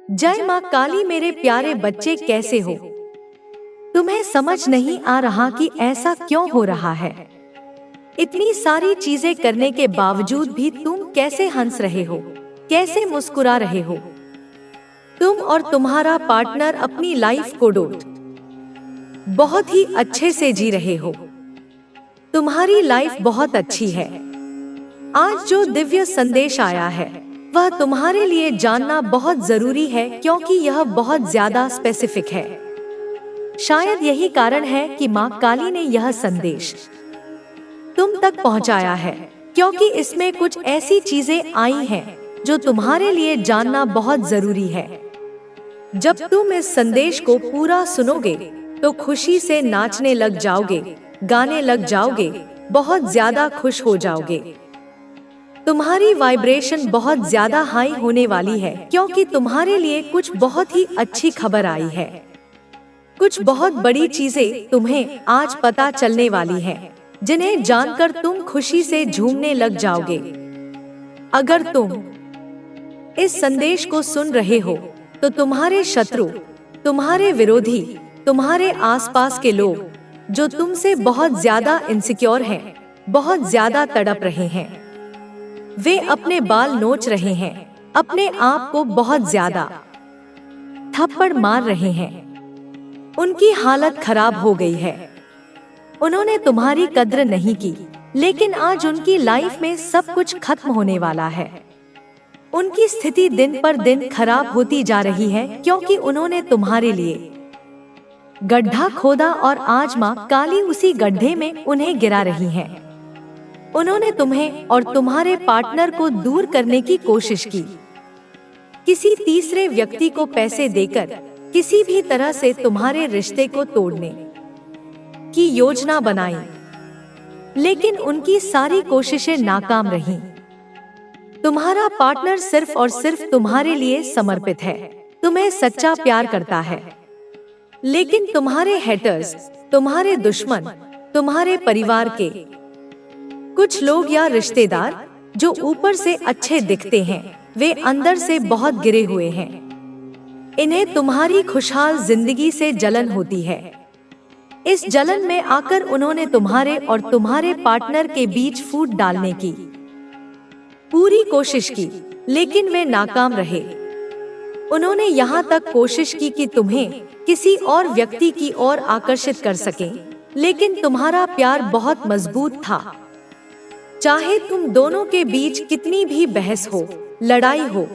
जय माँ काली। मेरे प्यारे बच्चे कैसे हो? तुम्हें समझ नहीं आ रहा कि ऐसा क्यों हो रहा है? इतनी सारी चीजें करने के बावजूद भी तुम कैसे हंस रहे हो, कैसे मुस्कुरा रहे हो? तुम और तुम्हारा पार्टनर अपनी लाइफ को बहुत ही अच्छे से जी रहे हो। तुम्हारी लाइफ बहुत अच्छी है। आज जो दिव्य संदेश आया है वह तुम्हारे लिए जानना बहुत जरूरी है, क्योंकि यह बहुत ज्यादा स्पेसिफिक है। शायद यही कारण है कि माँ काली ने यह संदेश तुम तक पहुँचाया है, क्योंकि इसमें कुछ ऐसी चीजें आई हैं जो तुम्हारे लिए जानना बहुत जरूरी है। जब तुम इस संदेश को पूरा सुनोगे तो खुशी से नाचने लग जाओगे, गाने लग जाओगे, बहुत ज्यादा खुश हो जाओगे। तुम्हारी वाइब्रेशन बहुत ज्यादा हाई होने वाली है, क्योंकि तुम्हारे लिए कुछ बहुत ही अच्छी खबर आई है। कुछ बहुत बड़ी चीजें तुम्हें आज पता चलने वाली हैं, जिन्हें जानकर तुम खुशी से झूमने लग जाओगे। अगर तुम इस संदेश को सुन रहे हो तो तुम्हारे शत्रु, तुम्हारे विरोधी, तुम्हारे आसपास के लोग जो तुमसे बहुत ज्यादा इनसिक्योर हैं, बहुत ज्यादा तड़प रहे हैं, वे अपने बाल नोच रहे हैं, अपने आप को बहुत ज्यादा थप्पड़ मार रहे हैं। उनकी हालत खराब हो गई है। उन्होंने तुम्हारी कद्र नहीं की, लेकिन आज उनकी लाइफ में सब कुछ खत्म होने वाला है। उनकी स्थिति दिन पर दिन खराब होती जा रही है, क्योंकि उन्होंने तुम्हारे लिए गड्ढा खोदा और आज माँ काली उसी गड्ढे में उन्हें गिरा रही है। उन्होंने तुम्हें और तुम्हारे पार्टनर को दूर करने की कोशिश की। किसी तीसरे व्यक्ति को पैसे देकर किसी भी तरह से तुम्हारे रिश्ते को तोड़ने की योजना बनाई, लेकिन उनकी सारी कोशिशें नाकाम रहीं। तुम्हारा पार्टनर सिर्फ और सिर्फ तुम्हारे लिए समर्पित है, तुम्हें सच्चा प्यार करता है, लेकिन तुम्हारे हेटर्स, तुम्हारे दुश्मन, तुम्हारे परिवार के कुछ लोग या रिश्तेदार जो ऊपर से अच्छे दिखते हैं, वे अंदर से बहुत गिरे हुए हैं। इन्हें तुम्हारी खुशहाल जिंदगी से जलन होती है। इस जलन में आकर उन्होंने तुम्हारे और तुम्हारे पार्टनर के बीच फूट डालने की पूरी कोशिश की, लेकिन वे नाकाम रहे। उन्होंने यहाँ तक कोशिश की कि तुम्हें किसी और व्यक्ति की ओर आकर्षित कर सकें, लेकिन तुम्हारा प्यार बहुत मजबूत था। चाहे तुम दोनों के बीच कितनी भी बहस हो, लड़ाई हो,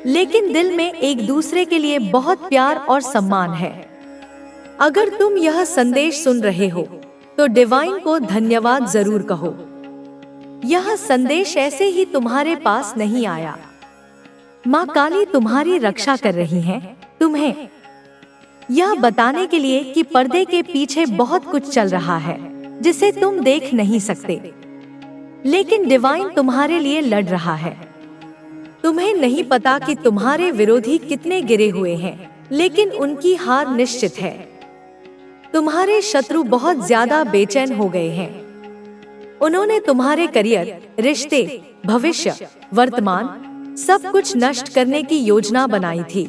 लेकिन दिल में एक दूसरे के लिए बहुत प्यार और सम्मान है। अगर तुम यह संदेश सुन रहे हो तो डिवाइन को धन्यवाद जरूर कहो। यह संदेश ऐसे ही तुम्हारे पास नहीं आया। माँ काली तुम्हारी रक्षा कर रही हैं, तुम्हें यह बताने के लिए कि पर्दे के पीछे बहुत कुछ चल रहा है जिसे तुम देख नहीं सकते, लेकिन डिवाइन तुम्हारे लिए लड़ रहा है। तुम्हें नहीं पता कि तुम्हारे विरोधी कितने गिरे हुए हैं, लेकिन उनकी हार निश्चित है। तुम्हारे शत्रु बहुत ज्यादा बेचैन हो गए हैं। उन्होंने तुम्हारे करियर, रिश्ते, भविष्य, वर्तमान सब कुछ नष्ट करने की योजना बनाई थी,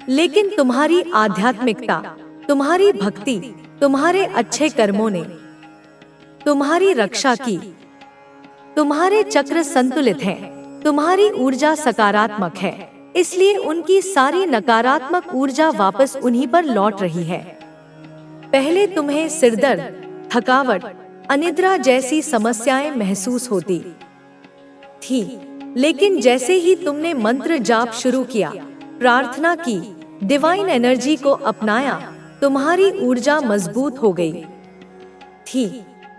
लेकिन तुम्हारी आध्यात्मिकता, तुम्हारी भक्ति, तुम्हारे अच्छे कर्मों ने तुम्हारी रक्षा की। तुम्हारे चक्र संतुलित हैं, तुम्हारी ऊर्जा सकारात्मक है, इसलिए उनकी सारी नकारात्मक ऊर्जा वापस उन्हीं पर लौट रही है। पहले तुम्हें सिरदर्द, थकावट, अनिद्रा जैसी समस्याएं महसूस होती थी, लेकिन जैसे ही तुमने मंत्र जाप शुरू किया, प्रार्थना की, डिवाइन एनर्जी को अपनाया, तुम्हारी ऊर्जा मजबूत हो गई थी।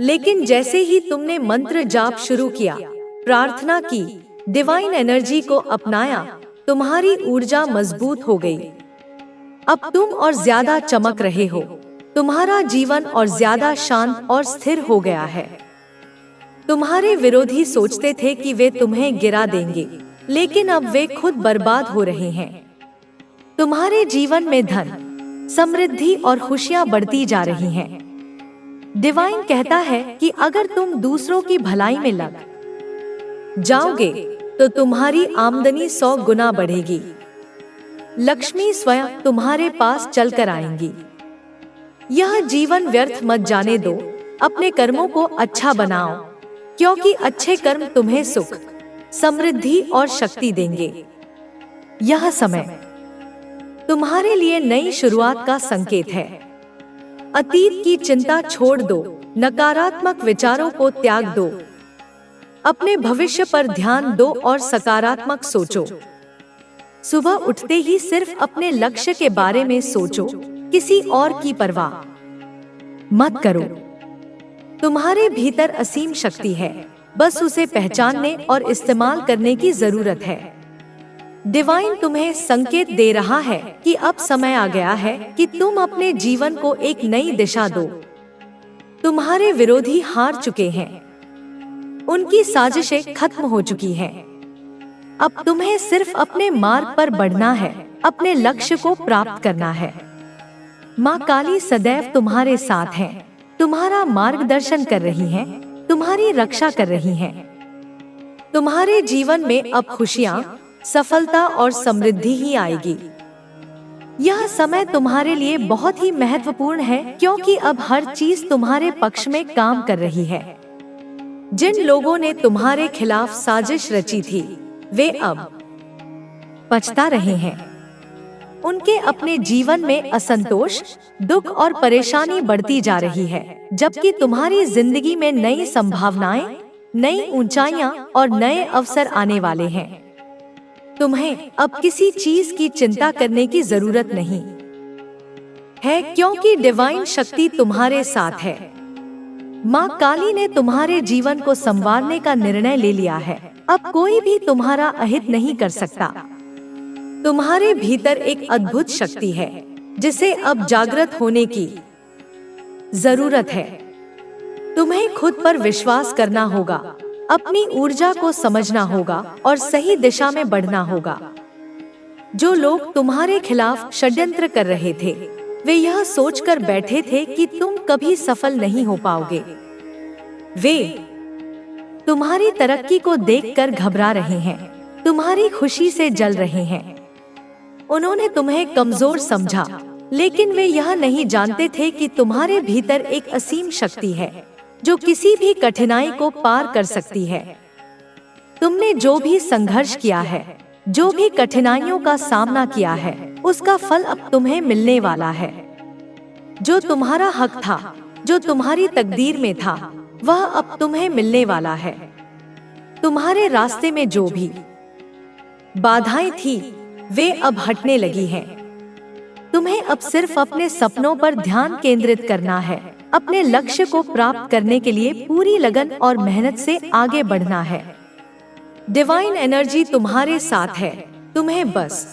लेकिन जैसे ही तुमने मंत्र जाप शुरू किया, प्रार्थना की, डिवाइन एनर्जी को अपनाया, तुम्हारी ऊर्जा मजबूत हो गई। अब तुम और ज्यादा चमक रहे हो। तुम्हारा जीवन और ज्यादा शांत और स्थिर हो गया है। तुम्हारे विरोधी सोचते थे कि वे तुम्हें गिरा देंगे, लेकिन अब वे खुद बर्बाद हो रहे हैं। तुम्हारे जीवन में धन, समृद्धि और खुशियां बढ़ती जा रही हैं। डिवाइन कहता है कि अगर तुम दूसरों की भलाई में लग जाओगे तो तुम्हारी आमदनी 100 गुना बढ़ेगी। लक्ष्मी स्वयं तुम्हारे पास चलकर आएंगी। यह जीवन व्यर्थ मत जाने दो, अपने कर्मों को अच्छा बनाओ, क्योंकि अच्छे कर्म तुम्हें सुख, समृद्धि और शक्ति देंगे। यह समय तुम्हारे लिए नई शुरुआत का संकेत है। अतीत की चिंता छोड़ दो, नकारात्मक विचारों को त्याग दो, अपने भविष्य पर ध्यान दो और सकारात्मक सोचो। सुबह उठते ही सिर्फ अपने लक्ष्य के बारे में सोचो, किसी और की परवाह मत करो। तुम्हारे भीतर असीम शक्ति है, बस उसे पहचानने और इस्तेमाल करने की जरूरत है। डिवाइन तुम्हें संकेत दे रहा है कि अब समय आ गया है कि तुम अपने जीवन को एक नई दिशा दो। तुम्हारे विरोधी हार चुके हैं, उनकी साजिशें खत्म हो चुकी हैं। अब तुम्हें सिर्फ अपने मार्ग पर बढ़ना है, अपने लक्ष्य को प्राप्त करना है। माँ काली सदैव तुम्हारे साथ हैं, तुम्हारा मार्गदर्शन कर रही हैं, तुम्हारी रक्षा कर रही हैं। तुम्हारे जीवन में अब खुशियाँ, सफलता और समृद्धि ही आएगी। यह समय तुम्हारे लिए बहुत ही महत्वपूर्ण है, क्योंकि अब हर चीज तुम्हारे पक्ष में काम कर रही है। जिन लोगों ने तुम्हारे खिलाफ साजिश रची थी, वे अब पछता रहे हैं। उनके अपने जीवन में असंतोष, दुख और परेशानी बढ़ती जा रही है, जबकि तुम्हारी जिंदगी में नई संभावनाएं, नई ऊंचाइयां और नए अवसर आने वाले हैं। तुम्हें अब किसी चीज की चिंता करने की जरूरत नहीं है, क्योंकि डिवाइन शक्ति तुम्हारे साथ है। माँ काली ने तुम्हारे जीवन को संवारने का निर्णय ले लिया है। अब कोई भी तुम्हारा अहित नहीं कर सकता। तुम्हारे भीतर एक अद्भुत शक्ति है, जिसे अब जागृत होने की जरूरत है। तुम्हें खुद पर विश्वास करना होगा, अपनी ऊर्जा को समझना होगा और सही दिशा में बढ़ना होगा। जो लोग तुम्हारे खिलाफ षड्यंत्र कर रहे थे, वे यह सोचकर बैठे थे कि तुम कभी सफल नहीं हो पाओगे। वे तुम्हारी तरक्की को देखकर घबरा रहे हैं, तुम्हारी खुशी से जल रहे हैं। उन्होंने तुम्हें कमजोर समझा, लेकिन वे यह नहीं जानते थे कि तुम्हारे भीतर एक असीम शक्ति है, जो किसी भी कठिनाई को पार कर सकती है। तुमने जो भी संघर्ष किया है, जो भी कठिनाइयों का सामना किया है, उसका फल अब तुम्हें मिलने वाला है। जो तुम्हारा हक था, जो तुम्हारी तकदीर में था, वह अब तुम्हें मिलने वाला है। तुम्हारे रास्ते में जो भी बाधाएं थी, वे अब हटने लगी हैं। तुम्हें अब सिर्फ अपने सपनों पर ध्यान केंद्रित करना है, अपने लक्ष्य को प्राप्त करने के लिए पूरी लगन और मेहनत से आगे बढ़ना है। डिवाइन एनर्जी तुम्हारे साथ है, तुम्हें बस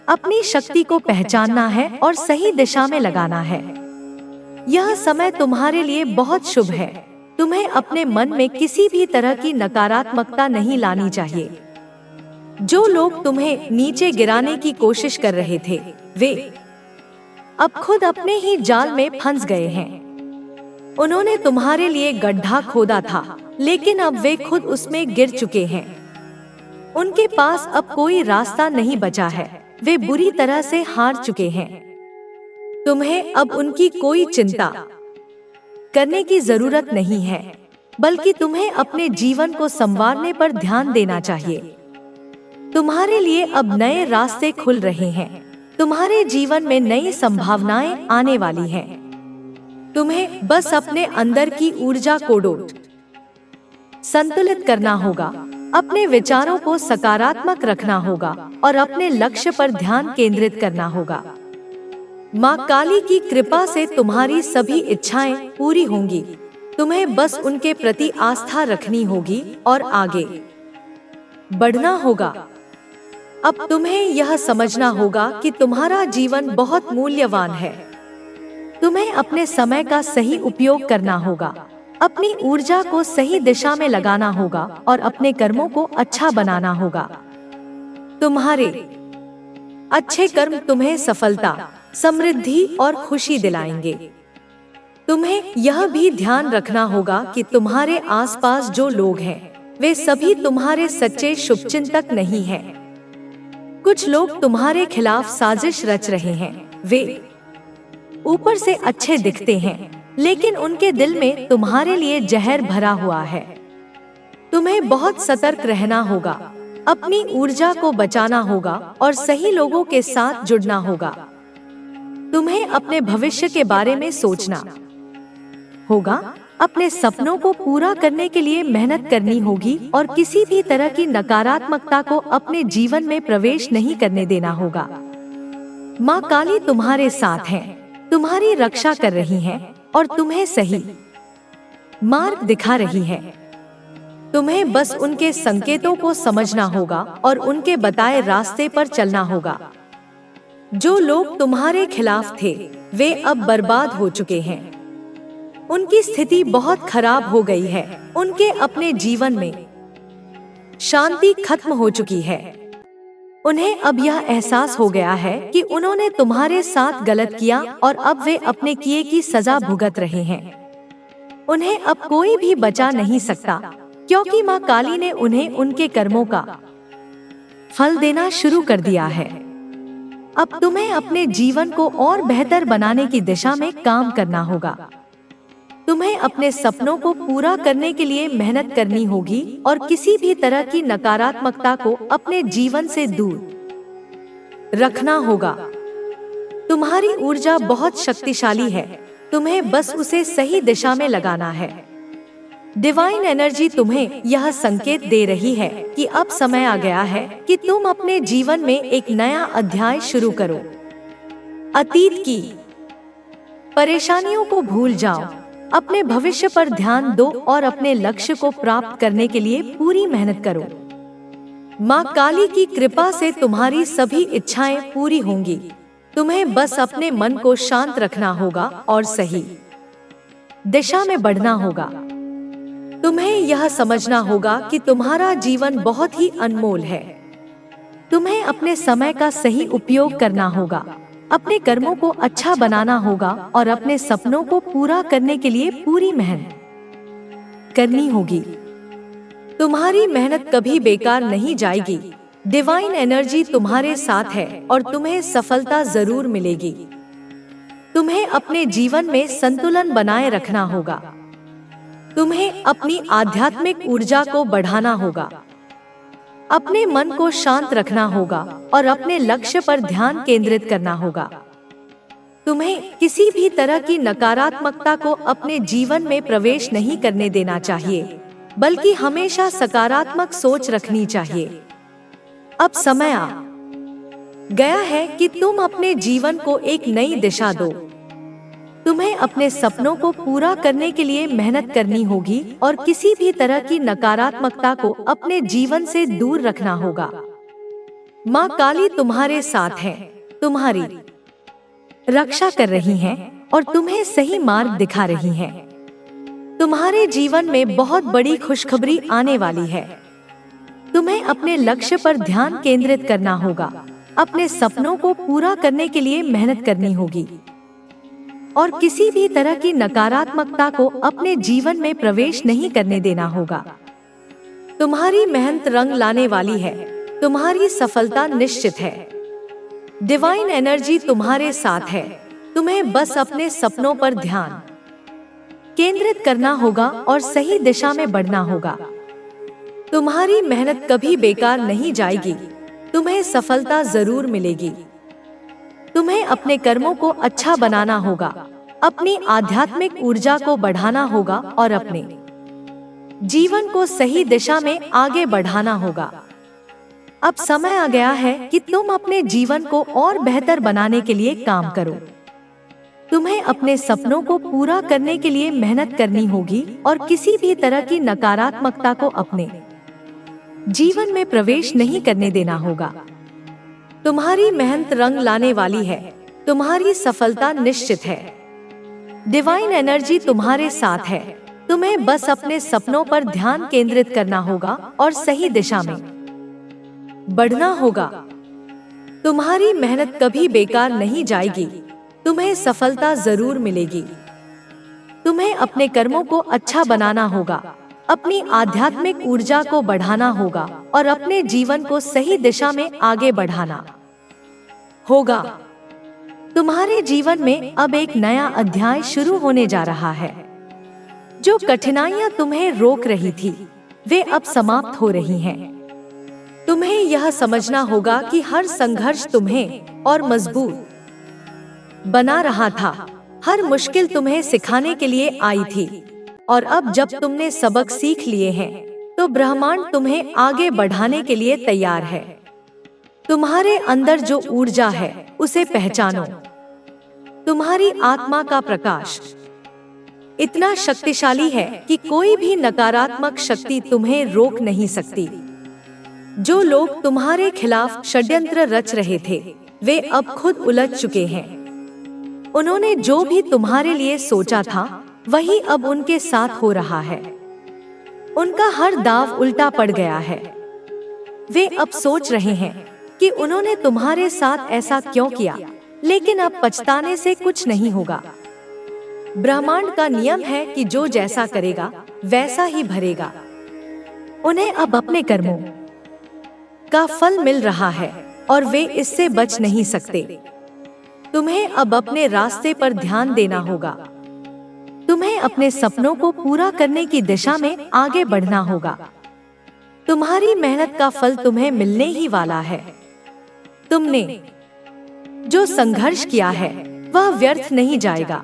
अपनी शक्ति को पहचानना है और सही दिशा में लगाना है। यह समय तुम्हारे लिए बहुत शुभ है। तुम्हें अपने मन में किसी भी तरह की नकारात्मकता नहीं लानी चाहिए। जो लोग तुम्हें नीचे गिराने की कोशिश कर रहे थे, वे अब खुद अपने ही जाल में फंस गए हैं। उन्होंने तुम्हारे लिए गड्ढा खोदा था, लेकिन अब वे खुद उसमें गिर चुके हैं। उनके पास अब कोई रास्ता नहीं बचा है, वे बुरी तरह से हार चुके हैं। तुम्हें अब उनकी कोई चिंता करने की जरूरत नहीं है, बल्कि तुम्हें अपने जीवन को संवारने पर ध्यान देना चाहिए। तुम्हारे लिए अब नए रास्ते खुल रहे हैं, तुम्हारे जीवन में नई संभावनाएं आने वाली हैं। तुम्हें बस अपने अंदर की ऊर्जा को संतुलित करना होगा, अपने विचारों को सकारात्मक रखना होगा और अपने लक्ष्य पर ध्यान केंद्रित करना होगा। माँ काली की कृपा से तुम्हारी सभी इच्छाएं पूरी होंगी। तुम्हें बस उनके प्रति आस्था रखनी होगी और आगे बढ़ना होगा। अब तुम्हें यह समझना होगा कि तुम्हारा जीवन बहुत मूल्यवान है। तुम्हें अपने समय का सही उपयोग करना होगा, अपनी ऊर्जा को सही दिशा में लगाना होगा और अपने कर्मों को अच्छा बनाना होगा। तुम्हारे अच्छे कर्म तुम्हें सफलता, समृद्धि और खुशी दिलाएंगे। तुम्हें यह भी ध्यान रखना होगा कि तुम्हारे आसपास जो लोग हैं, वे सभी तुम्हारे सच्चे शुभचिंतक नहीं हैं। कुछ लोग तुम्हारे खिलाफ साजिश रच रहे हैं। वे ऊपर से अच्छे दिखते हैं, लेकिन उनके दिल में तुम्हारे लिए जहर भरा हुआ है। तुम्हें बहुत सतर्क रहना होगा, अपनी ऊर्जा को बचाना होगा और सही लोगों के साथ जुड़ना होगा। तुम्हें अपने भविष्य के बारे में सोचना होगा, अपने सपनों को पूरा करने के लिए मेहनत करनी होगी और किसी भी तरह की नकारात्मकता को अपने जीवन में प्रवेश नहीं करने देना होगा। माँ काली तुम्हारे साथ है, तुम्हारी रक्षा कर रही है और तुम्हें सही मार्ग दिखा रही है। तुम्हें बस उनके संकेतों को समझना होगा और उनके बताए रास्ते पर चलना होगा। जो लोग तुम्हारे खिलाफ थे वे अब बर्बाद हो चुके हैं। उनकी स्थिति बहुत खराब हो गई है। उनके अपने जीवन में शांति खत्म हो चुकी है। उन्हें अब यह एहसास हो गया है कि उन्होंने तुम्हारे साथ गलत किया और अब वे अपने किए की सजा भुगत रहे हैं। उन्हें अब कोई भी बचा नहीं सकता, क्योंकि माँ काली ने उन्हें उनके कर्मों का फल देना शुरू कर दिया है। अब तुम्हें अपने जीवन को और बेहतर बनाने की दिशा में काम करना होगा। तुम्हें अपने सपनों को पूरा करने के लिए मेहनत करनी होगी और किसी भी तरह की नकारात्मकता को अपने जीवन से दूर रखना होगा। तुम्हारी ऊर्जा बहुत शक्तिशाली है, तुम्हें बस उसे सही दिशा में लगाना है। डिवाइन एनर्जी तुम्हें यह संकेत दे रही है कि अब समय आ गया है कि तुम अपने जीवन में एक नया अध्याय शुरू करो। अतीत की परेशानियों को भूल जाओ, अपने भविष्य पर ध्यान दो और अपने लक्ष्य को प्राप्त करने के लिए पूरी मेहनत करो। माँ काली की कृपा से तुम्हारी सभी इच्छाएं पूरी होंगी। तुम्हें बस अपने मन को शांत रखना होगा और सही दिशा में बढ़ना होगा। तुम्हें यह समझना होगा कि तुम्हारा जीवन बहुत ही अनमोल है। तुम्हें अपने समय का सही उपयोग करना होगा, अपने कर्मों को अच्छा बनाना होगा और अपने सपनों को पूरा करने के लिए पूरी मेहनत करनी होगी। तुम्हारी मेहनत कभी बेकार नहीं जाएगी। डिवाइन एनर्जी तुम्हारे साथ है और तुम्हें सफलता जरूर मिलेगी। तुम्हें अपने जीवन में संतुलन बनाए रखना होगा। तुम्हें अपनी आध्यात्मिक ऊर्जा को बढ़ाना होगा, अपने मन को शांत रखना होगा और अपने लक्ष्य पर ध्यान केंद्रित करना होगा। तुम्हें किसी भी तरह की नकारात्मकता को अपने जीवन में प्रवेश नहीं करने देना चाहिए, बल्कि हमेशा सकारात्मक सोच रखनी चाहिए। अब समय आ गया है कि तुम अपने जीवन को एक नई दिशा दो। तुम्हें अपने सपनों को पूरा करने के लिए मेहनत करनी होगी और किसी भी तरह की नकारात्मकता को अपने जीवन से दूर रखना होगा। माँ काली तुम्हारे साथ है, तुम्हारी रक्षा कर रही हैं और तुम्हें सही मार्ग दिखा रही हैं। तुम्हारे जीवन में बहुत बड़ी खुशखबरी आने वाली है। तुम्हें अपने लक्ष्य पर ध्यान केंद्रित करना होगा, अपने सपनों को पूरा करने के लिए मेहनत करनी होगी और किसी भी तरह की नकारात्मकता को अपने जीवन में प्रवेश नहीं करने देना होगा। तुम्हारी मेहनत रंग लाने वाली है, तुम्हारी सफलता निश्चित है। डिवाइन एनर्जी तुम्हारे साथ है। तुम्हें बस अपने सपनों पर ध्यान केंद्रित करना होगा और सही दिशा में बढ़ना होगा। तुम्हारी मेहनत कभी बेकार नहीं जाएगी, तुम्हें सफलता जरूर मिलेगी। तुम्हें अपने कर्मों को अच्छा बनाना होगा, अपनी आध्यात्मिक ऊर्जा को बढ़ाना होगा और अपने जीवन को सही दिशा में आगे बढ़ाना होगा। अब समय आ गया है कि तुम अपने जीवन को और बेहतर बनाने के लिए काम करो। तुम्हें अपने सपनों को पूरा करने के लिए मेहनत करनी होगी और किसी भी तरह की नकारात्मकता को अपने जीवन में प्रवेश नहीं करने देना होगा। तुम्हारी मेहनत रंग लाने वाली है, तुम्हारी सफलता निश्चित है। डिवाइन एनर्जी तुम्हारे साथ है। तुम्हें बस अपने सपनों पर ध्यान केंद्रित करना होगा और सही दिशा में बढ़ना होगा। तुम्हारी मेहनत कभी बेकार नहीं जाएगी, तुम्हें सफलता जरूर मिलेगी। तुम्हें अपने कर्मों को अच्छा बनाना होगा, अपनी आध्यात्मिक ऊर्जा को बढ़ाना होगा और अपने जीवन को सही दिशा में आगे बढ़ाना होगा। तुम्हारे जीवन में अब एक नया अध्याय शुरू होने जा रहा है। जो कठिनाइयां तुम्हें रोक रही थी, वे अब समाप्त हो रही हैं। तुम्हें यह समझना होगा कि हर संघर्ष तुम्हें और मजबूत बना रहा था। हर मुश्किल तुम्हें सिखाने के लिए आई थी, और अब जब तुमने सबक सीख लिए हैं, तो ब्रह्मांड तुम्हें आगे बढ़ाने के लिए तैयार है। तुम्हारे अंदर जो ऊर्जा है, उसे पहचानो। तुम्हारी आत्मा का प्रकाश इतना शक्तिशाली है कि कोई भी नकारात्मक शक्ति तुम्हें रोक नहीं सकती। जो लोग तुम्हारे खिलाफ षड्यंत्र रच रहे थे, वे अब खुद उलझ चुके हैं। उन्होंने जो भी तुम्हारे लिए सोचा था, वही अब उनके साथ हो रहा है। उनका हर दाव उल्टा पड़ गया है। वे अब सोच रहे हैं कि उन्होंने तुम्हारे साथ ऐसा क्यों किया, लेकिन अब पछताने से कुछ नहीं होगा। ब्रह्मांड का नियम है कि जो जैसा करेगा, वैसा ही भरेगा। उन्हें अब अपने कर्मों का फल मिल रहा है और वे इससे बच नहीं सकते। तुम्हें अब अपने रास्ते पर ध्यान देना होगा। तुम्हें अपने सपनों को पूरा करने की दिशा में आगे बढ़ना होगा। तुम्हारी मेहनत का फल तुम्हें मिलने ही वाला है। तुमने जो संघर्ष किया है, वह व्यर्थ नहीं जाएगा।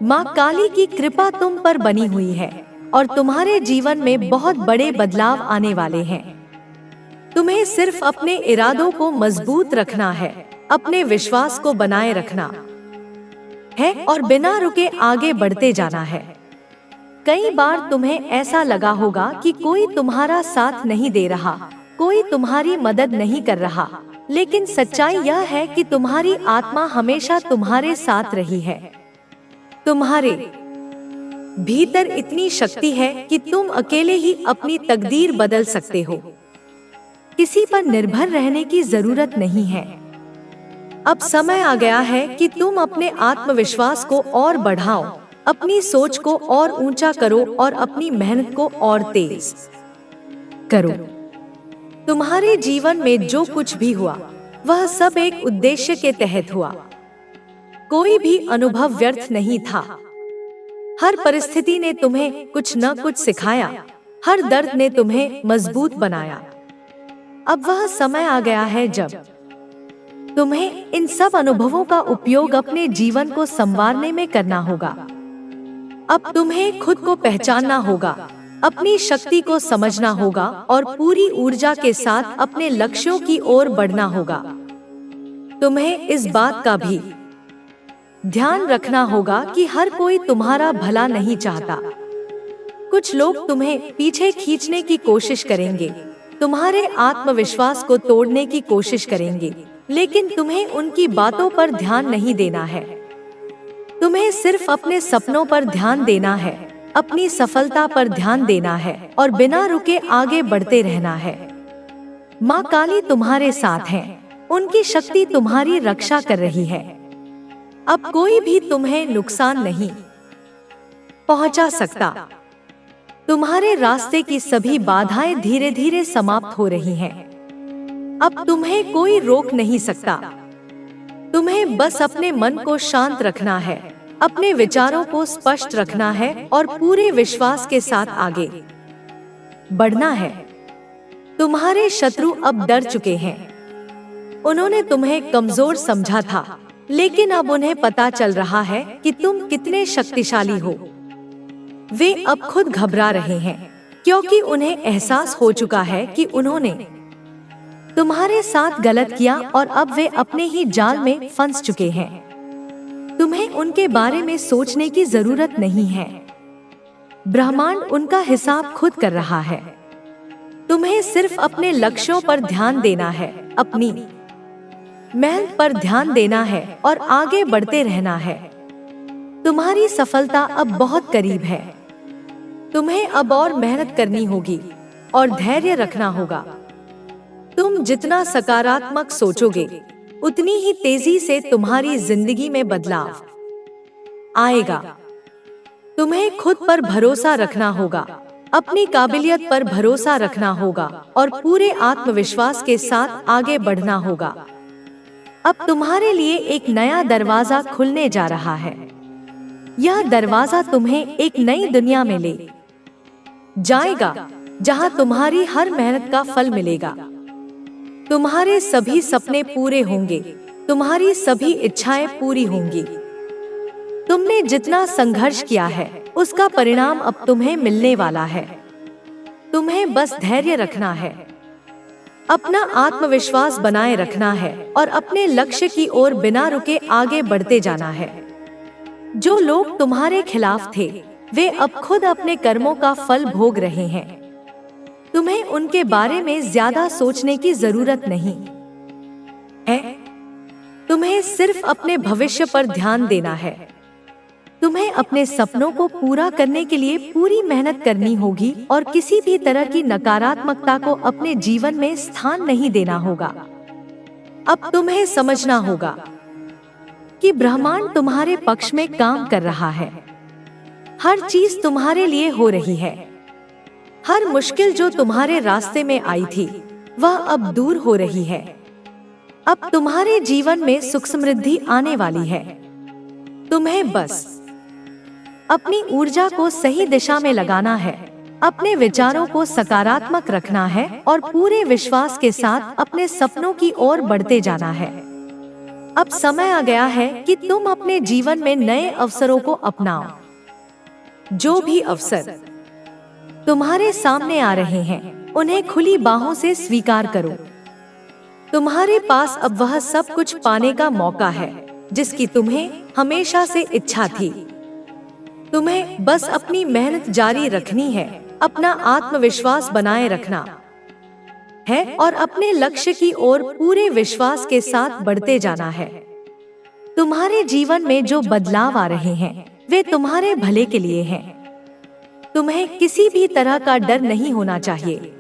माँ काली की कृपा तुम पर बनी हुई है और तुम्हारे जीवन में बहुत बड़े बदलाव आने वाले हैं। तुम्हें सिर्फ अपने इरादों को मजबूत रखना है, अपने विश्वास को बनाए रखना है और बिना रुके आगे बढ़ते जाना है। कई बार तुम्हें ऐसा लगा होगा कि कोई तुम्हारा साथ नहीं दे रहा, कोई तुम्हारी मदद नहीं कर रहा, लेकिन सच्चाई यह है कि तुम्हारी आत्मा हमेशा तुम्हारे साथ रही है। तुम्हारे भीतर इतनी शक्ति है कि तुम अकेले ही अपनी तकदीर बदल सकते हो। किसी पर निर्भर रहने की जरूरत नहीं है। अब समय आ गया है कि तुम अपने आत्मविश्वास को और बढ़ाओ, अपनी सोच को और ऊंचा करो और अपनी मेहनत को और तेज करो। तुम्हारे जीवन में जो कुछ भी हुआ, वह सब एक उद्देश्य के तहत हुआ। कोई भी अनुभव व्यर्थ नहीं था। हर परिस्थिति ने तुम्हें कुछ न कुछ सिखाया, हर दर्द ने तुम्हें मजबूत बनाया। अब वह समय आ गया है जब तुम्हें इन सब अनुभवों का उपयोग अपने जीवन को संवारने में करना होगा। अब तुम्हें खुद को पहचानना होगा, अपनी शक्ति को समझना होगा और पूरी ऊर्जा के साथ अपने लक्ष्यों की ओर बढ़ना होगा। तुम्हें इस बात का भी ध्यान रखना होगा कि हर कोई तुम्हारा भला नहीं चाहता। कुछ लोग तुम्हें पीछे खींचने की कोशिश करेंगे, तुम्हारे आत्मविश्वास को तोड़ने की कोशिश करेंगे, लेकिन तुम्हें उनकी बातों पर ध्यान नहीं देना है। तुम्हें सिर्फ अपने सपनों पर ध्यान देना है, अपनी सफलता पर ध्यान देना है और बिना रुके आगे बढ़ते रहना है। माँ काली तुम्हारे साथ है, उनकी शक्ति तुम्हारी रक्षा कर रही है। अब कोई भी तुम्हें नुकसान नहीं पहुंचा सकता। तुम्हारे रास्ते की सभी बाधाएं धीरे धीरे समाप्त हो रही हैं। अब तुम्हें कोई रोक नहीं सकता। तुम्हें बस अपने मन को शांत रखना है, अपने विचारों को स्पष्ट रखना है और पूरे विश्वास के साथ आगे बढ़ना है। तुम्हारे शत्रु अब डर चुके हैं। उन्होंने तुम्हें कमजोर समझा था, लेकिन अब उन्हें पता चल रहा है कि तुम कितने शक्तिशाली हो। वे अब खुद घबरा रहे हैं, क्योंकि उन्हें एहसास हो चुका है कि उन्होंने तुम्हारे साथ गलत किया और अब वे अपने ही जाल में फंस चुके हैं। तुम्हें उनके बारे में सोचने की जरूरत नहीं है। ब्रह्मांड उनका हिसाब खुद कर रहा है। तुम्हें सिर्फ अपने लक्ष्यों पर ध्यान देना है, अपनी मेहनत पर ध्यान देना है और आगे बढ़ते रहना है। तुम्हारी सफलता अब बहुत करीब है। तुम्हें अब और मेहनत करनी होगी और धैर्य रखना होगा। तुम जितना सकारात्मक सोचोगे, उतनी ही तेजी से तुम्हारी जिंदगी में बदलाव आएगा। तुम्हें खुद पर भरोसा रखना होगा, अपनी काबिलियत पर भरोसा रखना होगा और पूरे आत्मविश्वास के साथ आगे बढ़ना होगा। अब तुम्हारे लिए एक नया दरवाजा खुलने जा रहा है। यह दरवाजा तुम्हें एक नई दुनिया में ले जाएगा, जहां तुम्हारी हर मेहनत का फल मिलेगा। तुम्हारे सभी सपने पूरे होंगे, तुम्हारी सभी इच्छाएं पूरी होंगी। तुमने जितना संघर्ष किया है, उसका परिणाम अब तुम्हें मिलने वाला है। तुम्हें बस धैर्य रखना है, अपना आत्मविश्वास बनाए रखना है और अपने लक्ष्य की ओर बिना रुके आगे बढ़ते जाना है। जो लोग तुम्हारे खिलाफ थे, वे अब खुद अपने कर्मों का फल भोग रहे हैं। तुम्हें उनके बारे में ज्यादा सोचने की जरूरत नहीं है। तुम्हें सिर्फ अपने भविष्य पर ध्यान देना है। तुम्हें अपने सपनों को पूरा करने के लिए पूरी मेहनत करनी होगी और किसी भी तरह की नकारात्मकता को अपने जीवन में स्थान नहीं देना होगा। अब तुम्हें समझना होगा कि ब्रह्मांड तुम्हारे पक्ष में काम कर रहा है। हर चीज तुम्हारे लिए हो रही है। हर मुश्किल जो तुम्हारे रास्ते में आई थी, वह अब दूर हो रही है। अब तुम्हारे जीवन में सुख समृद्धि आने वाली है। तुम्हें बस अपनी ऊर्जा को सही दिशा में लगाना है, अपने विचारों को सकारात्मक रखना है और पूरे विश्वास के साथ अपने सपनों की ओर बढ़ते जाना है। अब समय आ गया है कि तुम अपने जीवन में नए अवसरों को अपनाओ। जो भी अवसर तुम्हारे सामने आ रहे हैं, उन्हें खुली बाहों से स्वीकार करो। तुम्हारे पास अब वह सब कुछ पाने का मौका है जिसकी तुम्हें हमेशा से इच्छा थी। तुम्हें बस अपनी मेहनत जारी रखनी है, अपना आत्मविश्वास बनाए रखना है और अपने लक्ष्य की ओर पूरे विश्वास के साथ बढ़ते जाना है। तुम्हारे जीवन में जो बदलाव आ रहे हैं, वे तुम्हारे भले के लिए हैं। तुम्हें किसी भी तरह का डर नहीं होना चाहिए।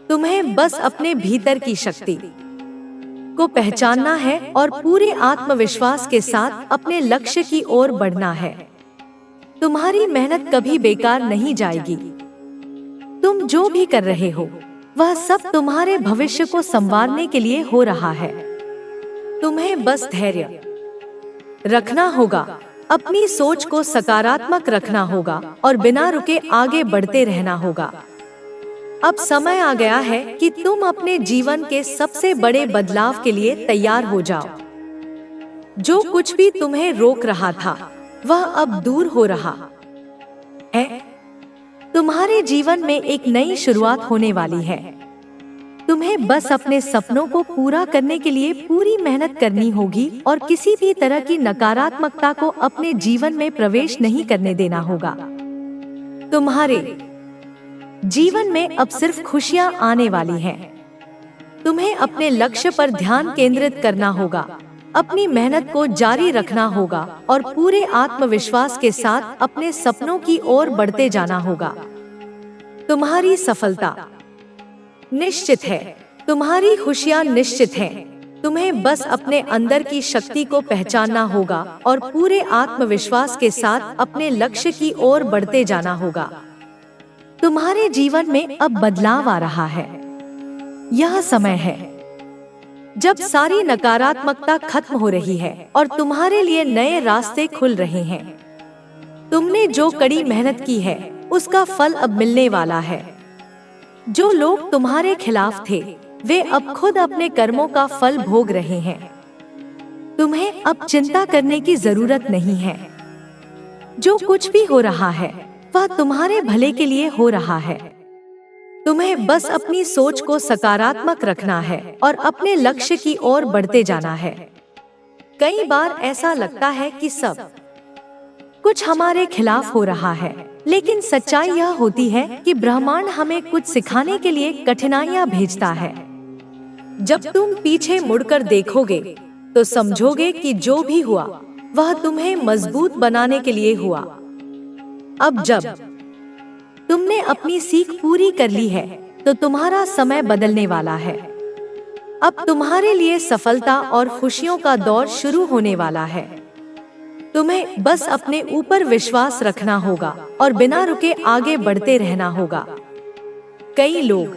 तुम्हें बस अपने भीतर की शक्ति को पहचानना है और पूरे आत्मविश्वास के साथ अपने लक्ष्य की ओर बढ़ना है। तुम्हारी मेहनत कभी बेकार नहीं जाएगी। तुम जो भी कर रहे हो, वह सब तुम्हारे भविष्य को संवारने के लिए हो रहा है। तुम्हें बस धैर्य रखना होगा, अपनी सोच को सकारात्मक रखना होगा और बिना रुके आगे बढ़ते रहना होगा। अब समय आ गया है कि तुम अपने जीवन के सबसे बड़े बदलाव के लिए तैयार हो जाओ। जो कुछ भी तुम्हें रोक रहा था, वह अब दूर हो रहा है। तुम्हारे जीवन में एक नई शुरुआत होने वाली है। तुम्हें बस अपने सपनों को पूरा करने के लिए पूरी मेहनत करनी होगी और किसी भी तरह की नकारात्मकता को अपने जीवन में प्रवेश नहीं करने देना होगा। तुम्हारे जीवन में अब सिर्फ खुशियां आने वाली हैं। तुम्हें अपने लक्ष्य पर ध्यान केंद्रित करना होगा, अपनी मेहनत को जारी रखना होगा और पूरे आत्मविश्वास के साथ अपने सपनों की ओर बढ़ते जाना होगा। तुम्हारी सफलता निश्चित है, तुम्हारी खुशियां निश्चित हैं। तुम्हें बस अपने अंदर की शक्ति को पहचानना होगा और पूरे आत्मविश्वास के साथ अपने लक्ष्य की ओर बढ़ते जाना होगा। तुम्हारे जीवन में अब बदलाव आ रहा है। यह समय है जब सारी नकारात्मकता खत्म हो रही है और तुम्हारे लिए नए रास्ते खुल रहे हैं। तुमने जो कड़ी मेहनत की है, उसका फल अब मिलने वाला है। जो लोग तुम्हारे खिलाफ थे, वे अब खुद अपने कर्मों का फल भोग रहे हैं। तुम्हें अब चिंता करने की जरूरत नहीं है। जो कुछ भी हो रहा है, वह तुम्हारे भले के लिए हो रहा है। तुम्हें बस अपनी सोच को सकारात्मक रखना है और अपने लक्ष्य की ओर बढ़ते जाना है। कई बार ऐसा लगता है कि सब कुछ हमारे खिलाफ हो रहा है, लेकिन सच्चाई यह होती है कि ब्रह्मांड हमें कुछ सिखाने के लिए कठिनाइयां भेजता है। जब तुम पीछे मुड़कर देखोगे, तो समझोगे कि जो भी हुआ, वह तुम्हें मजबूत बनाने के लिए हुआ। अब जब तुमने अपनी सीख पूरी कर ली है, तो तुम्हारा समय बदलने वाला है। अब तुम्हारे लिए सफलता और खुशियों का दौर शुरू होने वाला है। तुम्हें बस अपने ऊपर विश्वास रखना होगा और बिना रुके आगे बढ़ते रहना होगा। कई लोग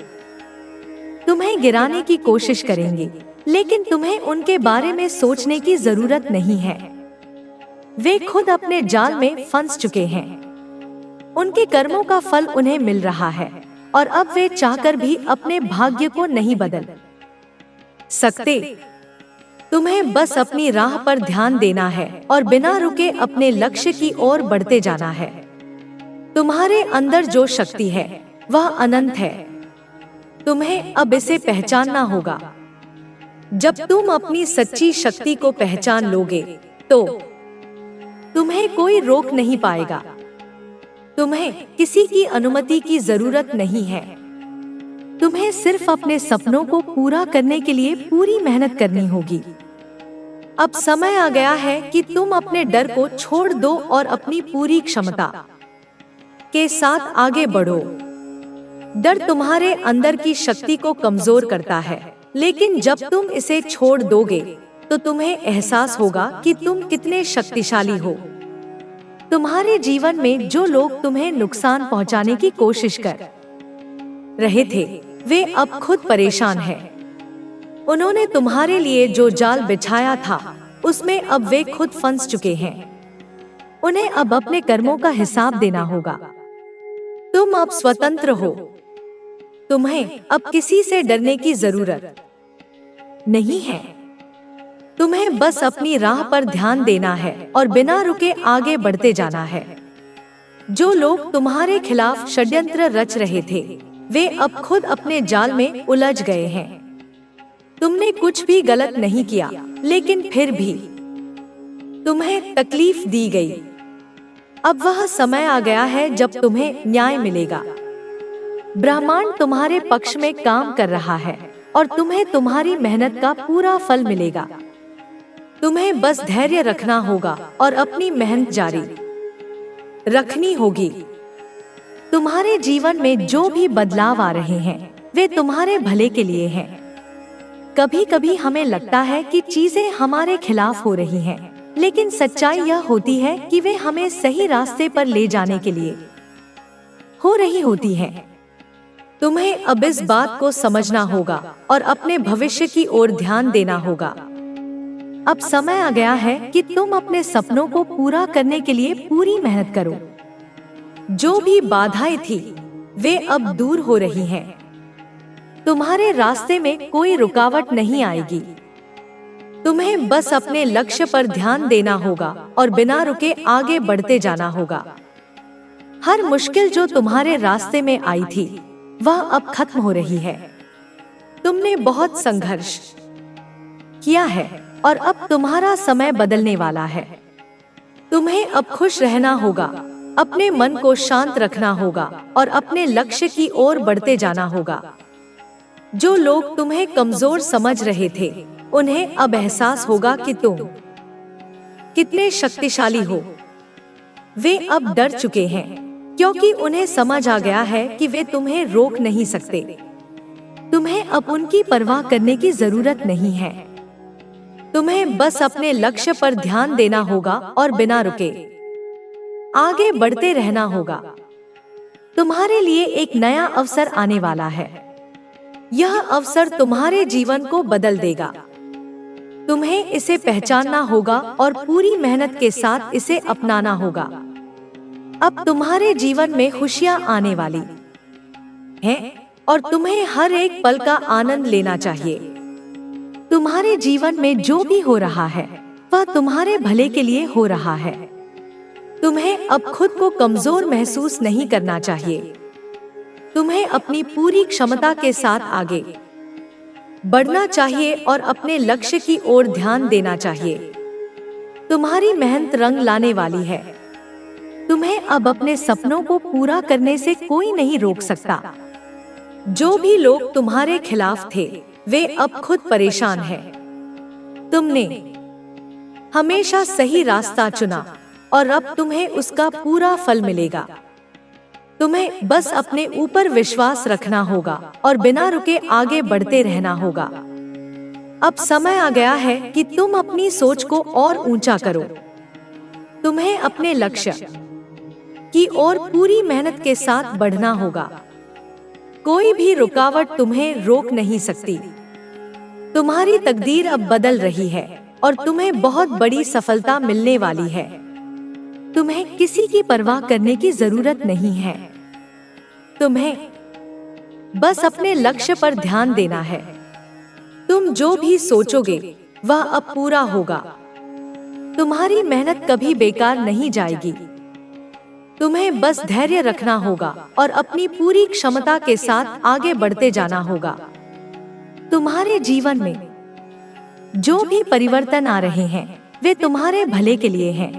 तुम्हें गिराने की कोशिश करेंगे, लेकिन तुम्हें उनके बारे में सोचने की जरूरत नहीं है। वे खुद अपने जाल में फंस चुके हैं। उनके कर्मों का फल उन्हें मिल रहा है और अब वे चाहकर भी अपने भाग्य को नहीं बदल सकते। तुम्हें बस अपनी राह पर ध्यान देना है और बिना रुके अपने लक्ष्य की ओर बढ़ते जाना है। तुम्हारे अंदर जो शक्ति है वह अनंत है। तुम्हें अब इसे पहचानना होगा। जब तुम अपनी सच्ची शक्ति को पहचान लोगे तो तुम्हें कोई रोक नहीं पाएगा। तुम्हें किसी की अनुमति की जरूरत नहीं है। तुम्हें सिर्फ अपने सपनों को पूरा करने के लिए पूरी मेहनत करनी होगी। अब समय आ गया है कि तुम अपने डर को छोड़ दो और अपनी पूरी क्षमता के साथ आगे बढ़ो। डर तुम्हारे अंदर की शक्ति को कमजोर करता है, लेकिन जब तुम इसे छोड़ दोगे तो तुम्हें एहसास होगा कि तुम कितने शक्तिशाली हो। तुम्हारे जीवन में जो लोग तुम्हें नुकसान पहुंचाने की कोशिश कर रहे थे, वे अब खुद परेशान हैं। उन्होंने तुम्हारे लिए जो जाल बिछाया था, उसमें अब वे खुद फंस चुके हैं। उन्हें अब अपने कर्मों का हिसाब देना होगा। तुम अब स्वतंत्र हो। तुम्हें अब किसी से डरने की जरूरत नहीं है। तुम्हें बस अपनी राह पर ध्यान देना है और बिना रुके आगे बढ़ते जाना है। जो लोग तुम्हारे खिलाफ षड्यंत्र रच रहे थे, वे अब खुद अपने जाल में उलझ गए हैं। तुमने कुछ भी गलत नहीं किया, लेकिन फिर भी तुम्हें तकलीफ दी गई। अब वह समय आ गया है जब तुम्हें न्याय मिलेगा। ब्रह्मांड तुम्हारे पक्ष में काम कर रहा है और तुम्हें तुम्हारी मेहनत का पूरा फल मिलेगा। तुम्हें बस धैर्य रखना होगा और अपनी मेहनत जारी रखनी होगी। तुम्हारे जीवन में जो भी बदलाव आ रहे हैं, वे तुम्हारे भले के लिए हैं। कभी कभी हमें लगता है कि चीजें हमारे खिलाफ हो रही हैं, लेकिन सच्चाई यह होती है कि वे हमें सही रास्ते पर ले जाने के लिए हो रही होती हैं। तुम्हें अब इस बात को समझना होगा और अपने भविष्य की ओर ध्यान देना होगा। अब समय आ गया है कि तुम अपने सपनों को पूरा करने के लिए पूरी मेहनत करो। जो भी बाधाएं थी, वे अब दूर हो रही हैं। तुम्हारे रास्ते में कोई रुकावट नहीं आएगी। तुम्हें बस अपने लक्ष्य पर ध्यान देना होगा और बिना रुके आगे बढ़ते जाना होगा। हर मुश्किल जो तुम्हारे रास्ते में आई थी, वह अब खत्म हो रही है। तुमने बहुत संघर्ष किया है और अब तुम्हारा समय बदलने वाला है। तुम्हें अब खुश रहना होगा, अपने मन को शांत रखना होगा और अपने लक्ष्य की ओर बढ़ते जाना होगा। जो लोग तुम्हें कमजोर समझ रहे थे, उन्हें अब एहसास होगा कि तुम कितने शक्तिशाली हो। वे अब डर चुके हैं, क्योंकि उन्हें समझ आ गया है कि वे तुम्हें रोक नहीं सकते। तुम्हें अब उनकी परवाह करने की जरूरत नहीं है। तुम्हें बस अपने लक्ष्य पर ध्यान देना होगा और बिना रुके आगे बढ़ते रहना होगा। तुम्हारे लिए एक नया अवसर आने वाला है। यह अवसर तुम्हारे जीवन को बदल देगा। तुम्हें इसे पहचानना होगा और पूरी मेहनत के साथ इसे अपनाना होगा। अब तुम्हारे जीवन में खुशियां आने वाली हैं और तुम्हें हर एक पल का आनंद लेना चाहिए। तुम्हारे जीवन में जो भी हो रहा है, वह तुम्हारे भले के लिए हो रहा है। तुम्हें अब खुद को कमजोर महसूस नहीं करना चाहिए। तुम्हें अपनी पूरी क्षमता के साथ आगे बढ़ना चाहिए और अपने लक्ष्य की ओर ध्यान देना चाहिए। तुम्हारी मेहनत रंग लाने वाली है। तुम्हें अब अपने सपनों को पूरा करने से कोई नहीं रोक सकता। जो भी लोग तुम्हारे खिलाफ थे, वे अब खुद परेशान हैं। तुमने हमेशा सही रास्ता चुना और अब तुम्हें उसका पूरा फल मिलेगा। तुम्हें बस अपने ऊपर विश्वास रखना होगा और बिना रुके आगे बढ़ते रहना होगा। अब समय आ गया है कि तुम अपनी सोच को और ऊंचा करो। तुम्हें अपने लक्ष्य की ओर पूरी मेहनत के साथ बढ़ना होगा। कोई भी रुकावट तुम्हें रोक नहीं सकती। तुम्हारी तकदीर अब बदल रही है और तुम्हें बहुत बड़ी सफलता मिलने वाली है। तुम्हें किसी की परवाह करने की जरूरत नहीं है। तुम्हें बस अपने लक्ष्य पर ध्यान देना है। तुम जो भी सोचोगे वह अब पूरा होगा। तुम्हारी मेहनत कभी बेकार नहीं जाएगी। तुम्हें बस धैर्य रखना होगा और अपनी पूरी क्षमता के साथ आगे बढ़ते जाना होगा। तुम्हारे जीवन में जो भी परिवर्तन आ रहे हैं वे तुम्हारे भले के लिए हैं।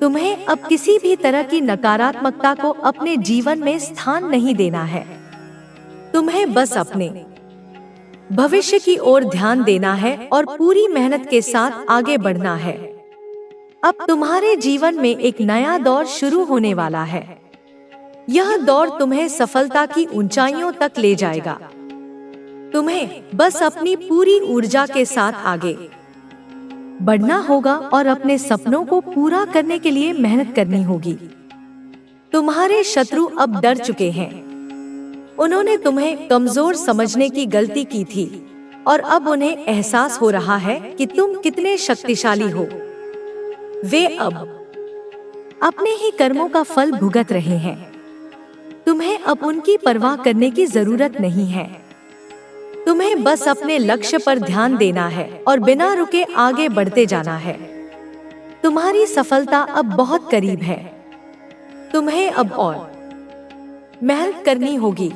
तुम्हें अब किसी भी तरह की नकारात्मकता को अपने जीवन में स्थान नहीं देना है। तुम्हें बस अपने भविष्य की ओर ध्यान देना है और पूरी मेहनत के साथ आगे बढ़ना है। अब तुम्हारे जीवन में एक नया दौर शुरू होने वाला है। यह दौर तुम्हें सफलता की ऊंचाइयों तक ले जाएगा। तुम्हें बस अपनी पूरी ऊर्जा के साथ आगे बढ़ना होगा और अपने सपनों को पूरा करने के लिए मेहनत करनी होगी। तुम्हारे शत्रु अब डर चुके हैं। उन्होंने तुम्हें कमजोर समझने की गलती की थी और अब उन्हें एहसास हो रहा है कि तुम कितने शक्तिशाली हो। वे अब अपने ही कर्मों का फल भुगत रहे हैं। तुम्हें अब उनकी परवाह करने की जरूरत नहीं है। तुम्हें बस अपने लक्ष्य पर ध्यान देना है और बिना रुके आगे बढ़ते जाना है। तुम्हारी सफलता अब बहुत करीब है। तुम्हें अब और मेहनत करनी होगी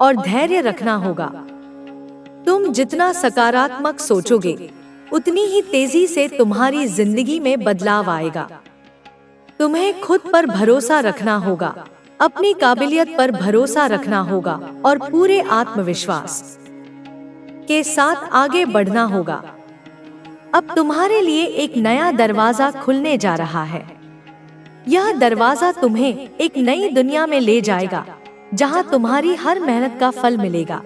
और धैर्य रखना होगा। तुम जितना सकारात्मक सोचोगे उतनी ही तेजी से तुम्हारी जिंदगी में बदलाव आएगा। तुम्हें खुद पर भरोसा रखना होगा, अपनी काबिलियत पर भरोसा रखना होगा और पूरे आत्मविश्वास के साथ आगे बढ़ना होगा। अब तुम्हारे लिए एक नया दरवाजा खुलने जा रहा है। यह दरवाजा तुम्हें एक नई दुनिया में ले जाएगा, जहां तुम्हारी हर मेहनत का फल मिलेगा।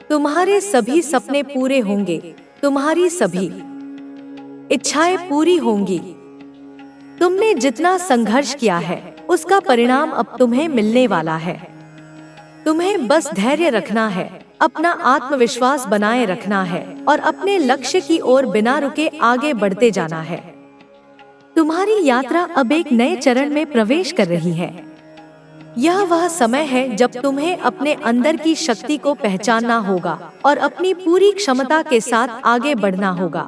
तुम्हारे सभी सपने पूरे होंगे, तुम्हारी सभी इच्छाएं पूरी होंगी। तुमने जितना संघर्ष किया है उसका परिणाम अब तुम्हें मिलने वाला है। तुम्हें बस धैर्य रखना है, अपना आत्मविश्वास बनाए रखना है और अपने लक्ष्य की ओर बिना रुके आगे बढ़ते जाना है। तुम्हारी यात्रा अब एक नए चरण में प्रवेश कर रही है। यह वह समय है जब तुम्हें अपने अंदर की शक्ति को पहचानना होगा और अपनी पूरी क्षमता के साथ आगे बढ़ना होगा।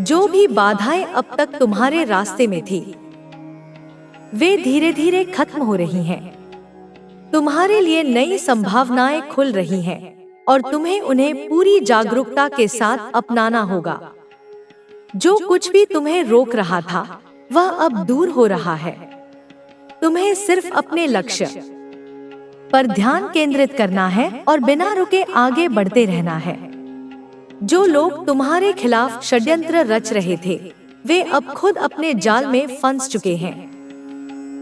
जो भी बाधाएं अब तक तुम्हारे रास्ते में थी, वे धीरे धीरे खत्म हो रही हैं। तुम्हारे लिए नई संभावनाएं खुल रही हैं और तुम्हें उन्हें पूरी जागरूकता के साथ अपनाना होगा। जो कुछ भी तुम्हें रोक रहा था वह अब दूर हो रहा है। तुम्हें सिर्फ अपने लक्ष्य पर ध्यान केंद्रित करना है और बिना रुके आगे बढ़ते रहना है। जो लोग तुम्हारे खिलाफ षड्यंत्र रच रहे थे, वे अब खुद अपने जाल में फंस चुके हैं।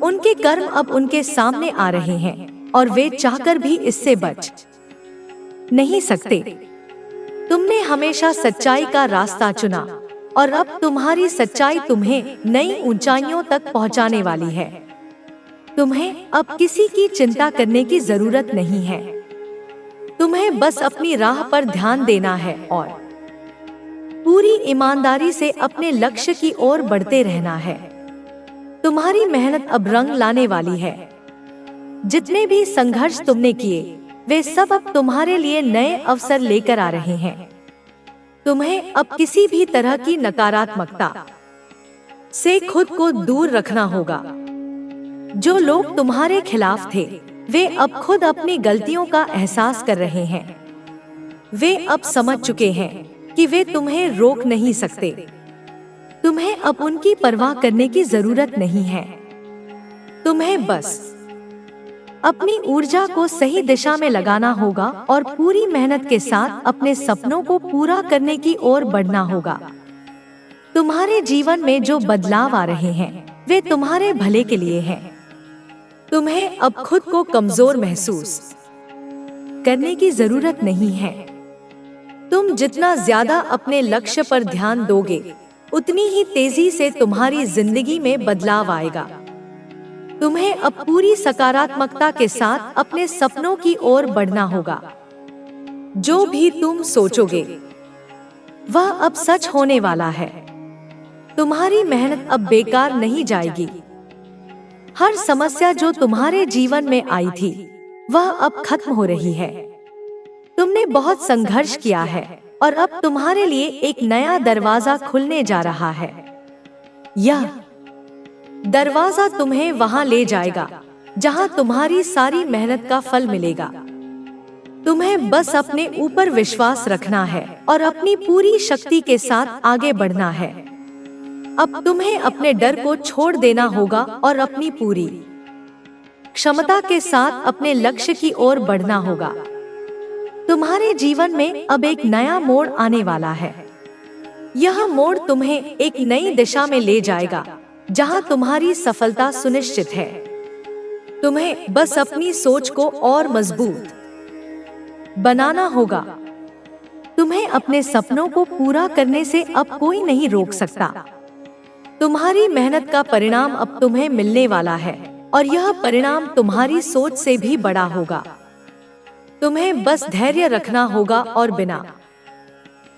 उनके कर्म अब उनके सामने आ रहे हैं और वे चाहकर भी इससे बच नहीं सकते। तुमने हमेशा सच्चाई का रास्ता चुना और अब तुम्हारी सच्चाई तुम्हें नई ऊंचाइयों तक पहुंचाने वाली है। तुम्हें अब किसी की चिंता करने की जरूरत नहीं है। तुम्हें बस अपनी राह पर ध्यान देना है और पूरी ईमानदारी से अपने लक्ष्य की ओर बढ़ते रहना है। तुम्हारी मेहनत अब रंग लाने वाली है। जितने भी संघर्ष तुमने किए, वे सब अब तुम्हारे लिए नए अवसर लेकर आ रहे हैं। तुम्हें अब किसी भी तरह की नकारात्मकता से खुद को दूर रखना होगा। जो लोग तुम्हारे खिलाफ थे, वे अब खुद अपनी गलतियों का एहसास कर रहे हैं। वे अब समझ चुके हैं कि वे तुम्हें रोक नहीं सकते। तुम्हें अब उनकी परवाह करने की जरूरत नहीं है। तुम्हें बस अपनी ऊर्जा को सही दिशा में लगाना होगा और पूरी मेहनत के साथ अपने सपनों को पूरा करने की ओर बढ़ना होगा। तुम्हारे जीवन में जो बदलाव आ रहे हैं, वे तुम्हारे भले के लिए हैं। तुम्हें अब खुद को कमजोर महसूस करने की जरूरत नहीं है। तुम जितना ज्यादा अपने लक्ष्य पर ध्यान दोगे, उतनी ही तेजी से तुम्हारी जिंदगी में बदलाव आएगा। तुम्हें अब पूरी सकारात्मकता के साथ अपने सपनों की ओर बढ़ना होगा। जो भी तुम सोचोगे वह अब सच होने वाला है। तुम्हारी मेहनत अब बेकार नहीं जाएगी। हर समस्या जो तुम्हारे जीवन में आई थी वह अब खत्म हो रही है। तुमने बहुत संघर्ष किया है और अब तुम्हारे लिए एक नया दरवाजा खुलने जा रहा है। यह दरवाजा तुम्हें वहां ले जाएगा जहां तुम्हारी सारी मेहनत का फल मिलेगा। तुम्हें बस अपने ऊपर विश्वास रखना है और अपनी पूरी शक्ति के साथ आगे बढ़ना है। अब तुम्हें अपने डर को छोड़ देना होगा और अपनी पूरी क्षमता के साथ अपने लक्ष्य की ओर बढ़ना होगा। तुम्हारे जीवन में अब एक नया मोड़ आने वाला है। यह मोड़ तुम्हें एक नई दिशा में ले जाएगा जहां तुम्हारी सफलता सुनिश्चित है। तुम्हें बस अपनी सोच को और मजबूत बनाना होगा। तुम्हें अपने सपनों को पूरा करने से अब कोई नहीं रोक सकता। तुम्हारी मेहनत का परिणाम अब तुम्हें मिलने वाला है और यह परिणाम तुम्हारी सोच से भी बड़ा होगा। तुम्हें बस धैर्य रखना होगा और बिना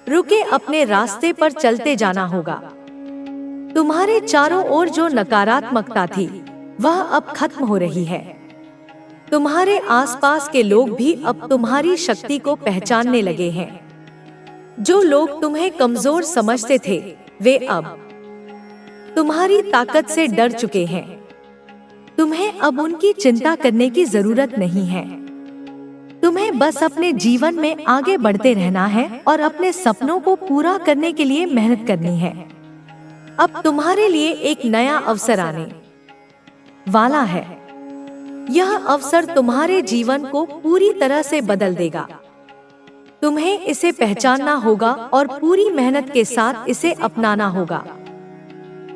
रुके अपने रास्ते पर चलते जाना होगा। तुम्हारे चारों ओर जो नकारात्मकता थी वह अब खत्म हो रही है। तुम्हारे आसपास के लोग भी अब तुम्हारी शक्ति को पहचानने लगे हैं। जो लोग तुम्हें कमजोर समझते थे वे अब तुम्हारी ताकत से डर चुके हैं। तुम्हें अब उनकी चिंता करने की जरूरत नहीं है। तुम्हें बस अपने जीवन में आगे बढ़ते रहना है और अपने सपनों को पूरा करने के लिए मेहनत करनी है। अब तुम्हारे लिए एक नया अवसर आने वाला है। यह अवसर तुम्हारे जीवन को पूरी तरह से बदल देगा। तुम्हें इसे पहचानना होगा और पूरी मेहनत के साथ इसे अपनाना होगा।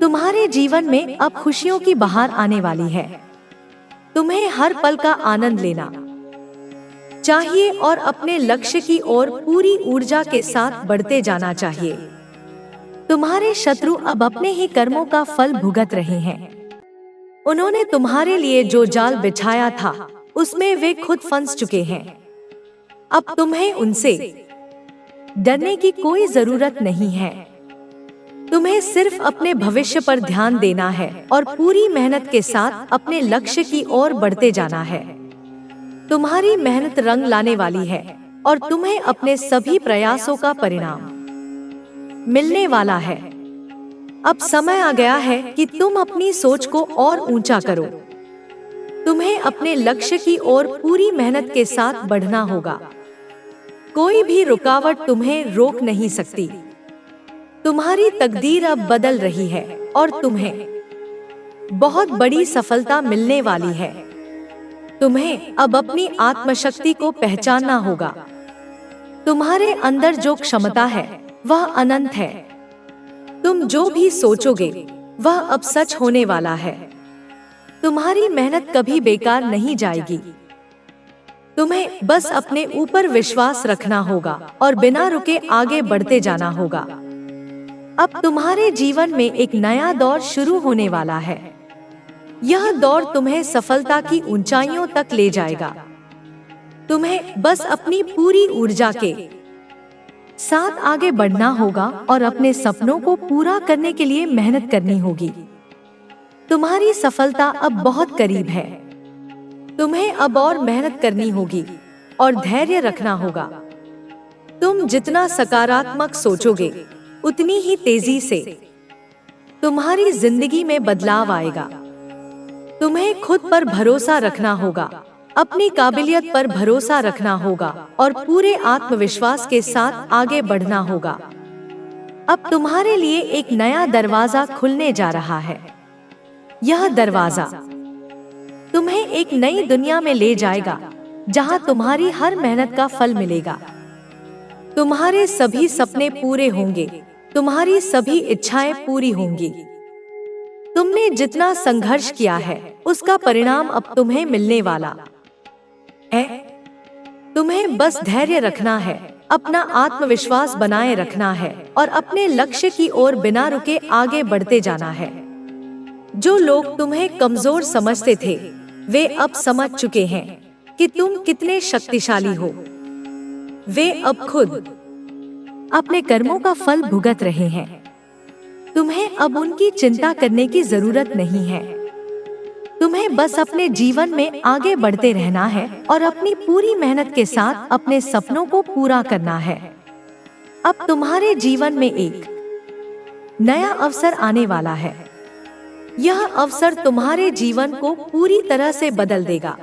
तुम्हारे जीवन में अब खुशियों की बहार आने वाली है। तुम्हें हर पल का आनंद लेना चाहिए और अपने लक्ष्य की ओर पूरी ऊर्जा के साथ बढ़ते जाना चाहिए। तुम्हारे शत्रु अब अपने ही कर्मों का फल भुगत रहे हैं। उन्होंने तुम्हारे लिए जो जाल बिछाया था उसमें वे खुद फंस चुके हैं। अब तुम्हें उनसे डरने की कोई जरूरत नहीं है। तुम्हें सिर्फ अपने भविष्य पर ध्यान देना है और पूरी मेहनत के साथ अपने लक्ष्य की ओर बढ़ते जाना है। तुम्हारी मेहनत रंग लाने वाली है और तुम्हें अपने सभी प्रयासों का परिणाम मिलने वाला है। अब समय आ गया है कि तुम अपनी सोच को और ऊंचा करो। तुम्हें अपने लक्ष्य की ओर पूरी मेहनत के साथ बढ़ना होगा। कोई भी रुकावट तुम्हें रोक नहीं सकती। तुम्हारी तकदीर अब बदल रही है और तुम्हें बहुत बड़ी सफलता मिलने वाली है। तुम्हें अब अपनी आत्मशक्ति को पहचानना होगा। तुम्हारे अंदर जो क्षमता है वह अनंत है। तुम जो भी सोचोगे वह अब सच होने वाला है। तुम्हारी मेहनत कभी बेकार नहीं जाएगी। तुम्हें बस अपने ऊपर विश्वास रखना होगा और बिना रुके आगे बढ़ते जाना होगा। अब तुम्हारे जीवन में एक नया दौर शुरू होने वाला है। यह दौर तुम्हें सफलता की ऊंचाइयों तक ले जाएगा। तुम्हें बस अपनी पूरी ऊर्जा के साथ आगे बढ़ना होगा और अपने सपनों को पूरा करने के लिए मेहनत करनी होगी। तुम्हारी सफलता अब बहुत करीब है। तुम्हें अब और मेहनत करनी होगी और धैर्य रखना होगा। तुम जितना सकारात्मक सोचोगे उतनी ही तेजी से तुम्हारी जिंदगी में बदलाव आएगा। तुम्हें खुद पर भरोसा रखना होगा, अपनी काबिलियत पर भरोसा रखना होगा और पूरे आत्मविश्वास के साथ आगे बढ़ना होगा। अब तुम्हारे लिए एक नया दरवाजा खुलने जा रहा है। यह दरवाजा तुम्हें एक नई दुनिया में ले जाएगा जहां तुम्हारी हर मेहनत का फल मिलेगा। तुम्हारे सभी सपने पूरे होंगे, तुम्हारी सभी इच्छाएं पूरी होंगी। तुमने जितना संघर्ष किया है उसका परिणाम अब तुम्हें मिलने वाला है। तुम्हें बस धैर्य रखना है अपना आत्मविश्वास बनाए रखना है और अपने लक्ष्य की ओर बिना रुके आगे बढ़ते जाना है। जो लोग तुम्हें कमजोर समझते थे, वे अब समझ चुके हैं कि तुम कितने शक्तिशाली हो। वे अब खुद अपने कर्मों का फल भुगत रहे हैं। तुम्हें अब उनकी चिंता करने की जरूरत नहीं है। तुम्हें बस अपने जीवन में आगे बढ़ते रहना है और अपनी पूरी मेहनत के साथ अपने सपनों को पूरा करना है। अब तुम्हारे जीवन में एक नया अवसर आने वाला है। यह अवसर तुम्हारे जीवन को पूरी तरह से बदल देगा।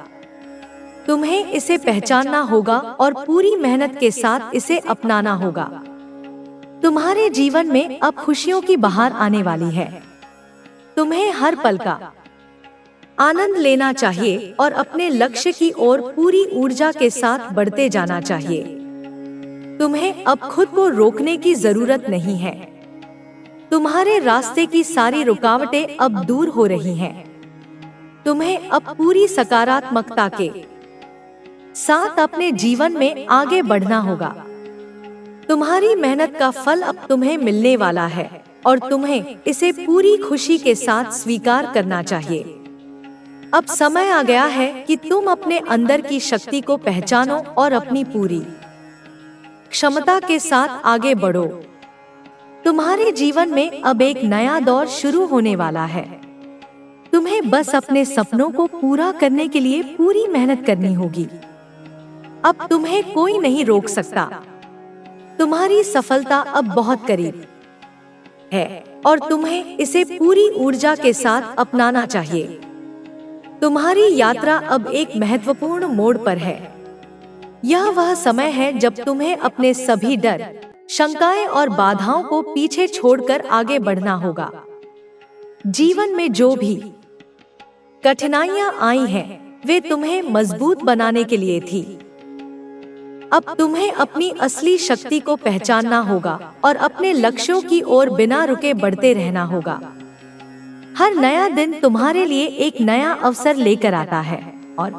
तुम्हें इसे पहचानना होगा और पूरी मेहनत के साथ इसे अपनाना होगा। तुम्हारे जीवन में अब खुशियों की बहार आने वाली है। तुम्हें हर पल का आनंद लेना चाहिए और अपने लक्ष्य की ओर पूरी ऊर्जा के साथ बढ़ते जाना चाहिए। तुम्हें अब खुद को रोकने की जरूरत नहीं है। तुम्हारे रास्ते की सारी रुकावटें अब दूर हो रही हैं। तुम्हें अब पूरी सकारात्मकता के साथ अपने जीवन में आगे बढ़ना होगा। तुम्हारी मेहनत का फल अब तुम्हें मिलने वाला है और तुम्हें इसे पूरी खुशी के साथ स्वीकार करना चाहिए। अब समय आ गया है कि तुम अपने अंदर की शक्ति को पहचानो और अपनी पूरी क्षमता के साथ आगे बढ़ो। तुम्हारे जीवन में अब एक नया दौर शुरू होने वाला है। तुम्हें बस अपने सपनों को पूरा करने के लिए पूरी मेहनत करनी होगी। अब तुम्हें कोई नहीं रोक सकता। तुम्हारी सफलता अब बहुत करीब है और तुम्हें इसे पूरी ऊर्जा के साथ अपनाना चाहिए। तुम्हारी यात्रा अब एक महत्वपूर्ण मोड़ पर है। यह वह समय है जब तुम्हें अपने सभी डर, शंकाएं और बाधाओं को पीछे छोड़कर आगे बढ़ना होगा। जीवन में जो भी कठिनाइयां आई हैं, वे तुम्हें मजबूत बनाने के लिए थी। अब तुम्हें अपनी असली शक्ति को पहचानना होगा और अपने लक्ष्यों की ओर बिना रुके बढ़ते रहना होगा। हर नया दिन तुम्हारे लिए एक नया अवसर लेकर आता है और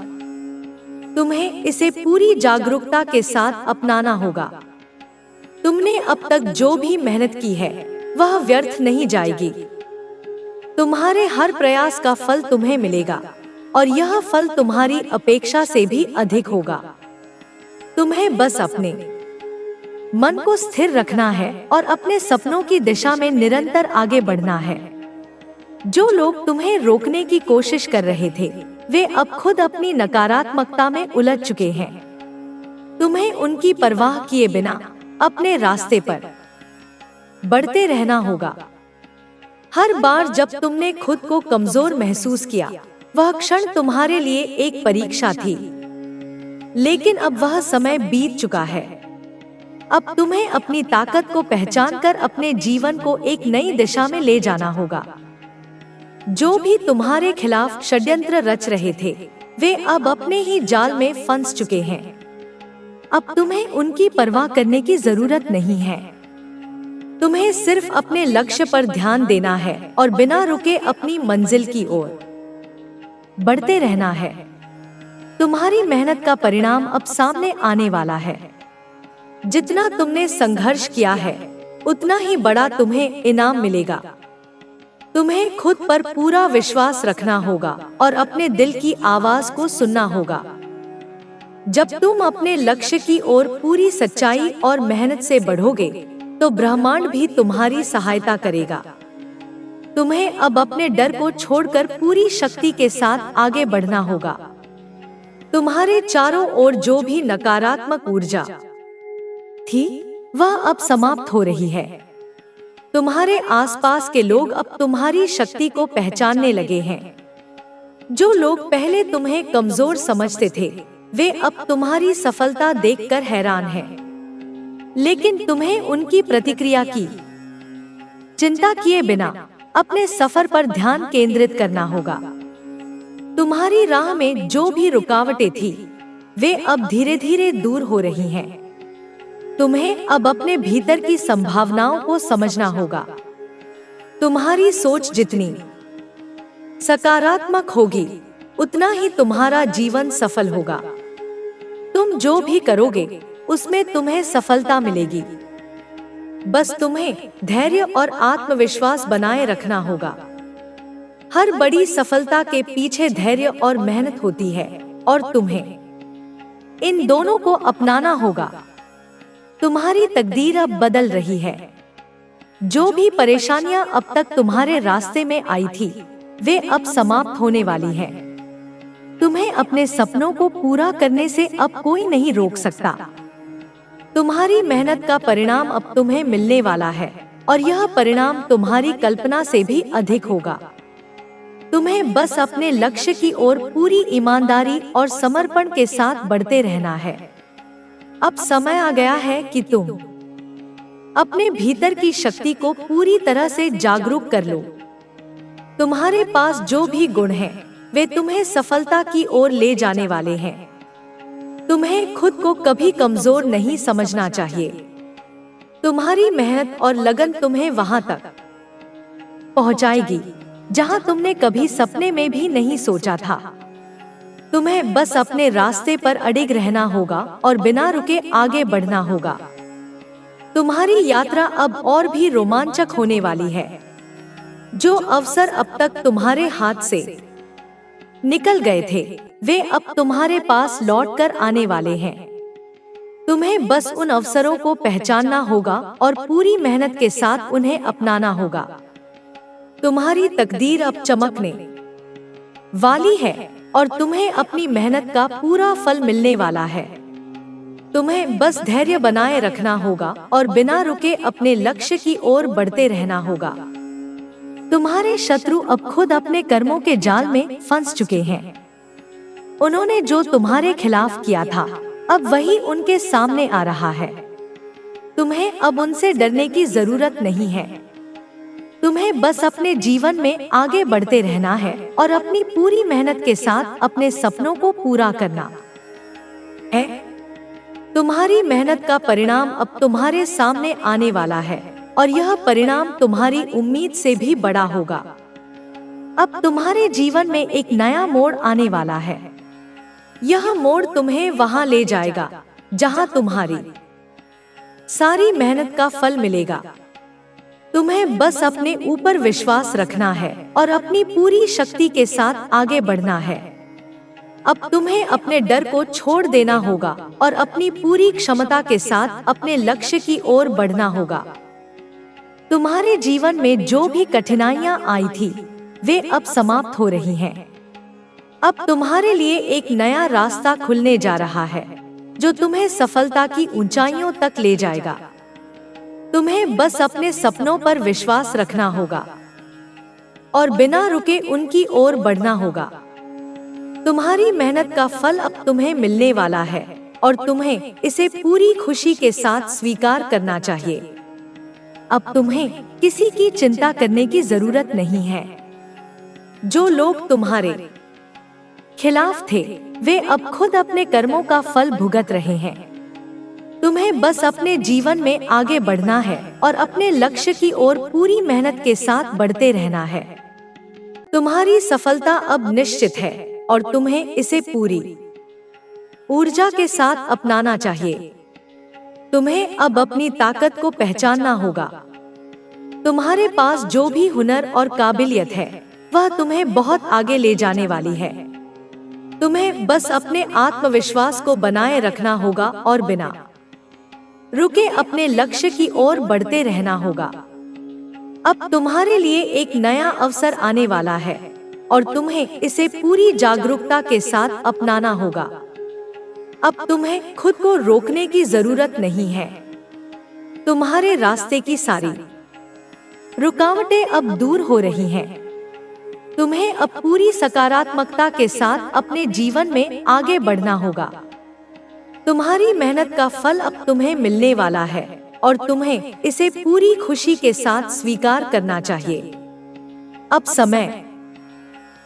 तुम्हें इसे पूरी जागरूकता के साथ अपनाना होगा। तुमने अब तक जो भी मेहनत की है, वह व्यर्थ नहीं जाएगी। तुम्हारे हर प्रयास का फल तुम्हें मिलेगा और यह फल तुम्हारी अपेक्षा से भी अधिक होगा। तुम्हें बस अपने मन को स्थिर रखना है और अपने सपनों की दिशा में निरंतर आगे बढ़ना है। जो लोग तुम्हें रोकने की कोशिश कर रहे थे, वे अब खुद अपनी नकारात्मकता में उलझ चुके हैं। तुम्हें उनकी परवाह किए बिना अपने रास्ते पर बढ़ते रहना होगा। हर बार जब तुमने खुद को कमजोर महसूस किया, वह क्षण तुम्हारे लिए एक परीक्षा थी। लेकिन अब वह समय बीत चुका है। अब तुम्हें अपनी ताकत को पहचानकर अपने जीवन को एक नई दिशा में ले जाना होगा। जो भी तुम्हारे खिलाफ षड्यंत्र रच रहे थे, वे अब अपने ही जाल में फंस चुके हैं। अब तुम्हें उनकी परवाह करने की जरूरत नहीं है। तुम्हें सिर्फ अपने लक्ष्य पर ध्यान देना है और बिना रुके अपनी मंजिल की ओर बढ़ते रहना है। तुम्हारी मेहनत का परिणाम अब सामने आने वाला है। जितना तुमने संघर्ष किया है, उतना ही बड़ा तुम्हें इनाम मिलेगा। तुम्हें खुद पर पूरा विश्वास रखना होगा और अपने दिल की आवाज को सुनना होगा। जब तुम अपने लक्ष्य की ओर पूरी सच्चाई और मेहनत से बढ़ोगे, तो ब्रह्मांड भी तुम्हारी सहायता करेगा। तुम्हें अब अपने डर को छोड़कर पूरी शक्ति के साथ आगे बढ़ना होगा। तुम्हारे चारों ओर जो भी नकारात्मक ऊर्जा थी, वह अब समाप्त हो रही है। तुम्हारे आसपास के लोग अब तुम्हारी शक्ति को पहचानने लगे हैं। जो लोग पहले तुम्हें कमजोर समझते थे, वे अब तुम्हारी सफलता देखकर हैरान हैं। लेकिन तुम्हें उनकी प्रतिक्रिया की चिंता किए बिना अपने सफर पर ध्यान केंद्रित करना होगा। तुम्हारी राह में जो भी रुकावटें थी, वे अब धीरे धीरे दूर हो रही हैं। तुम्हें अब अपने भीतर की संभावनाओं को समझना होगा। तुम्हारी सोच जितनी सकारात्मक होगी, उतना ही तुम्हारा जीवन सफल होगा। तुम जो भी करोगे, उसमें तुम्हें सफलता मिलेगी। बस तुम्हें धैर्य और आत्मविश्वास बनाए रखना होगा। हर बड़ी सफलता के पीछे धैर्य और मेहनत होती है, और तुम्हें इन दोनों को अपनाना होगा। तुम्हारी तकदीर अब बदल रही है। जो भी परेशानियां अब तक तुम्हारे रास्ते में आई थी, वे अब समाप्त होने वाली हैं। तुम्हें अपने सपनों को पूरा करने से अब कोई नहीं रोक सकता। तुम्हारी मेहनत का परिणाम अब तुम्हें मिलने वाला है, और यह परिणाम तुम्हारी कल्पना से भी अधिक होगा। तुम्हें बस अपने लक्ष्य की ओर पूरी ईमानदारी और समर्पण के साथ बढ़ते रहना है। अब समय आ गया है कि तुम अपने भीतर की शक्ति को पूरी तरह से जागरूक कर लो। तुम्हारे पास जो भी गुण हैं, वे तुम्हें सफलता की ओर ले जाने वाले हैं। तुम्हें खुद को कभी कमजोर नहीं समझना चाहिए। तुम्हारी मेहनत और लगन तुम्हें वहां तक पहुंचाएगी जहां तुमने कभी सपने में भी नहीं सोचा था। तुम्हें बस अपने रास्ते पर अडिग रहना होगा और बिना रुके आगे बढ़ना होगा। तुम्हारी यात्रा अब और भी रोमांचक होने वाली है। जो अवसर अब तक तुम्हारे हाथ से निकल गए थे, वे अब तुम्हारे पास लौटकर आने वाले हैं। तुम्हें बस उन अवसरों को पहचानना होगा और पूरी मेहनत के साथ उन्हें अपनाना होगा। तुम्हारी तकदीर अब चमकने वाली है, और तुम्हें अपनी मेहनत का पूरा फल मिलने वाला है। तुम्हें बस धैर्य बनाए रखना होगा और बिना रुके अपने लक्ष्य की ओर बढ़ते रहना होगा। तुम्हारे शत्रु अब खुद अपने कर्मों के जाल में फंस चुके हैं। उन्होंने जो तुम्हारे खिलाफ किया था, अब वही उनके सामने आ रहा है। तुम्हें अब उनसे डरने की जरूरत नहीं है। तुम्हें बस अपने जीवन में आगे बढ़ते रहना है और अपनी पूरी मेहनत के साथ अपने सपनों को पूरा करना है। तुम्हारी मेहनत का परिणाम अब तुम्हारे सामने आने वाला है, और यह परिणाम तुम्हारी उम्मीद से भी बड़ा होगा। अब तुम्हारे जीवन में एक नया मोड़ आने वाला है। यह मोड़ तुम्हें वहां ले जाएगा जहां तुम्हारी सारी मेहनत का फल मिलेगा। तुम्हें बस अपने ऊपर विश्वास रखना है और अपनी पूरी शक्ति के साथ आगे बढ़ना है। अब तुम्हें अपने डर को छोड़ देना होगा और अपनी पूरी क्षमता के साथ अपने लक्ष्य की ओर बढ़ना होगा। तुम्हारे जीवन में जो भी कठिनाइयां आई थी, वे अब समाप्त हो रही हैं। अब तुम्हारे लिए एक नया रास्ता खुलने जा रहा है, जो तुम्हें सफलता की ऊंचाइयों तक ले जाएगा। तुम्हें बस अपने सपनों पर विश्वास रखना होगा और बिना रुके उनकी ओर बढ़ना होगा। तुम्हारी मेहनत का फल अब तुम्हें मिलने वाला है, और तुम्हें इसे पूरी खुशी के साथ स्वीकार करना चाहिए। अब तुम्हें किसी की चिंता करने की जरूरत नहीं है। जो लोग तुम्हारे खिलाफ थे, वे अब खुद अपने कर्मों का फल भुगत रहे हैं। तुम्हें बस अपने जीवन में आगे बढ़ना है और अपने लक्ष्य की ओर पूरी मेहनत के साथ बढ़ते रहना है। तुम्हारी सफलता अब निश्चित है, और तुम्हें इसे पूरी ऊर्जा के साथ अपनाना चाहिए। तुम्हें अब अपनी ताकत को पहचानना होगा। तुम्हारे पास जो भी हुनर और काबिलियत है, वह तुम्हें बहुत आगे ले जाने वाली है। तुम्हें बस अपने आत्मविश्वास को बनाए रखना होगा और बिना रुके अपने लक्ष्य की ओर बढ़ते रहना होगा। अब तुम्हारे लिए एक नया अवसर आने वाला है, और तुम्हें इसे पूरी जागरूकता के साथ अपनाना होगा। अब तुम्हें खुद को रोकने की जरूरत नहीं है। तुम्हारे रास्ते की सारी रुकावटें अब दूर हो रही हैं। तुम्हें अब पूरी सकारात्मकता के साथ अपने जीवन में आगे बढ़ना होगा। तुम्हारी मेहनत का फल अब तुम्हें मिलने वाला है, और तुम्हें इसे पूरी खुशी के साथ स्वीकार करना चाहिए। अब समय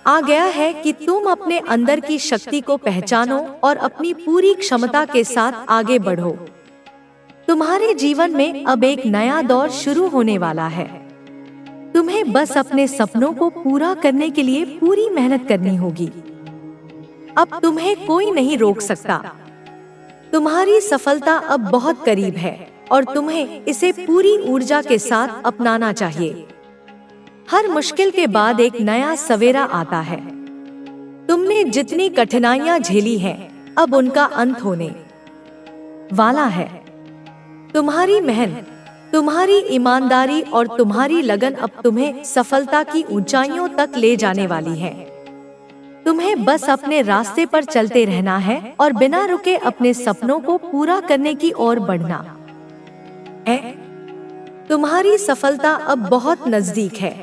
आ गया है कि तुम अपने अंदर की शक्ति को पहचानो और अपनी पूरी क्षमता के साथ आगे बढ़ो। तुम्हारे जीवन में अब एक नया दौर शुरू होने वाला है। तुम्हें बस अपने सपनों को पूरा करने के लिए पूरी मेहनत करनी होगी। अब तुम्हें कोई नहीं रोक सकता। तुम्हारी सफलता अब बहुत करीब है और तुम्हें इसे पूरी ऊर्जा के साथ अपनाना चाहिए। हर मुश्किल के बाद एक नया सवेरा आता है। तुमने जितनी कठिनाइयां झेली हैं, अब उनका अंत होने वाला है। तुम्हारी मेहनत, तुम्हारी ईमानदारी और तुम्हारी लगन अब तुम्हें सफलता की ऊंचाइयों तक ले जाने वाली है। तुम्हें बस अपने रास्ते पर चलते रहना है और बिना रुके अपने सपनों को पूरा करने की ओर बढ़ना है। तुम्हारी सफलता अब बहुत नजदीक है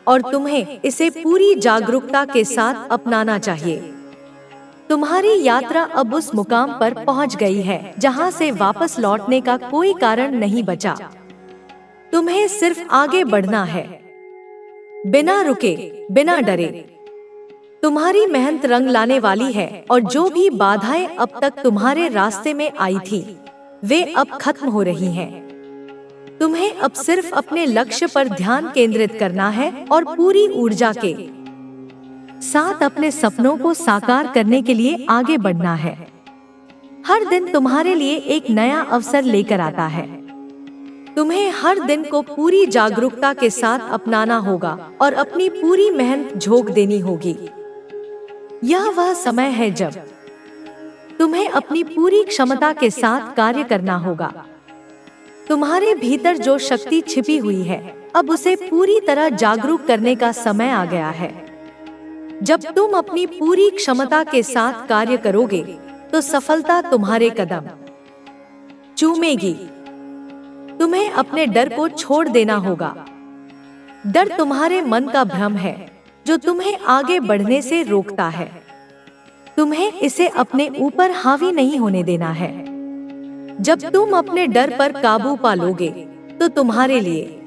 और तुम्हें इसे पूरी जागरूकता के साथ अपनाना चाहिए। तुम्हारी यात्रा अब उस मुकाम पर पहुंच गई है जहां से वापस लौटने का कोई कारण नहीं बचा। तुम्हें सिर्फ आगे बढ़ना है, बिना रुके, बिना डरे। तुम्हारी मेहनत रंग लाने वाली है और जो भी बाधाएं अब तक तुम्हारे रास्ते में आई थी, वे अब खत्म हो रही हैं। तुम्हें अब सिर्फ अपने लक्ष्य पर ध्यान केंद्रित करना है और पूरी ऊर्जा के साथ अपने सपनों को साकार करने के लिए आगे बढ़ना है। हर दिन तुम्हारे लिए एक नया अवसर लेकर आता है। तुम्हें हर दिन को पूरी जागरूकता के साथ अपनाना होगा और अपनी पूरी मेहनत झोंक देनी होगी। यह वह समय है जब तुम्हें अपनी पूरी क्षमता के साथ कार्य करना होगा। तुम्हारे भीतर जो शक्ति छिपी हुई है, अब उसे पूरी तरह जागरूक करने का समय आ गया है। जब तुम अपनी पूरी क्षमता के साथ कार्य करोगे, तो सफलता तुम्हारे कदम चूमेगी। तुम्हें अपने डर को छोड़ देना होगा। डर तुम्हारे मन का भ्रम है जो तुम्हें आगे बढ़ने से रोकता है। तुम्हें इसे अपने ऊपर हावी नहीं होने देना है। जब तुम अपने डर पर काबू पा लोगे, तो तुम्हारे लिए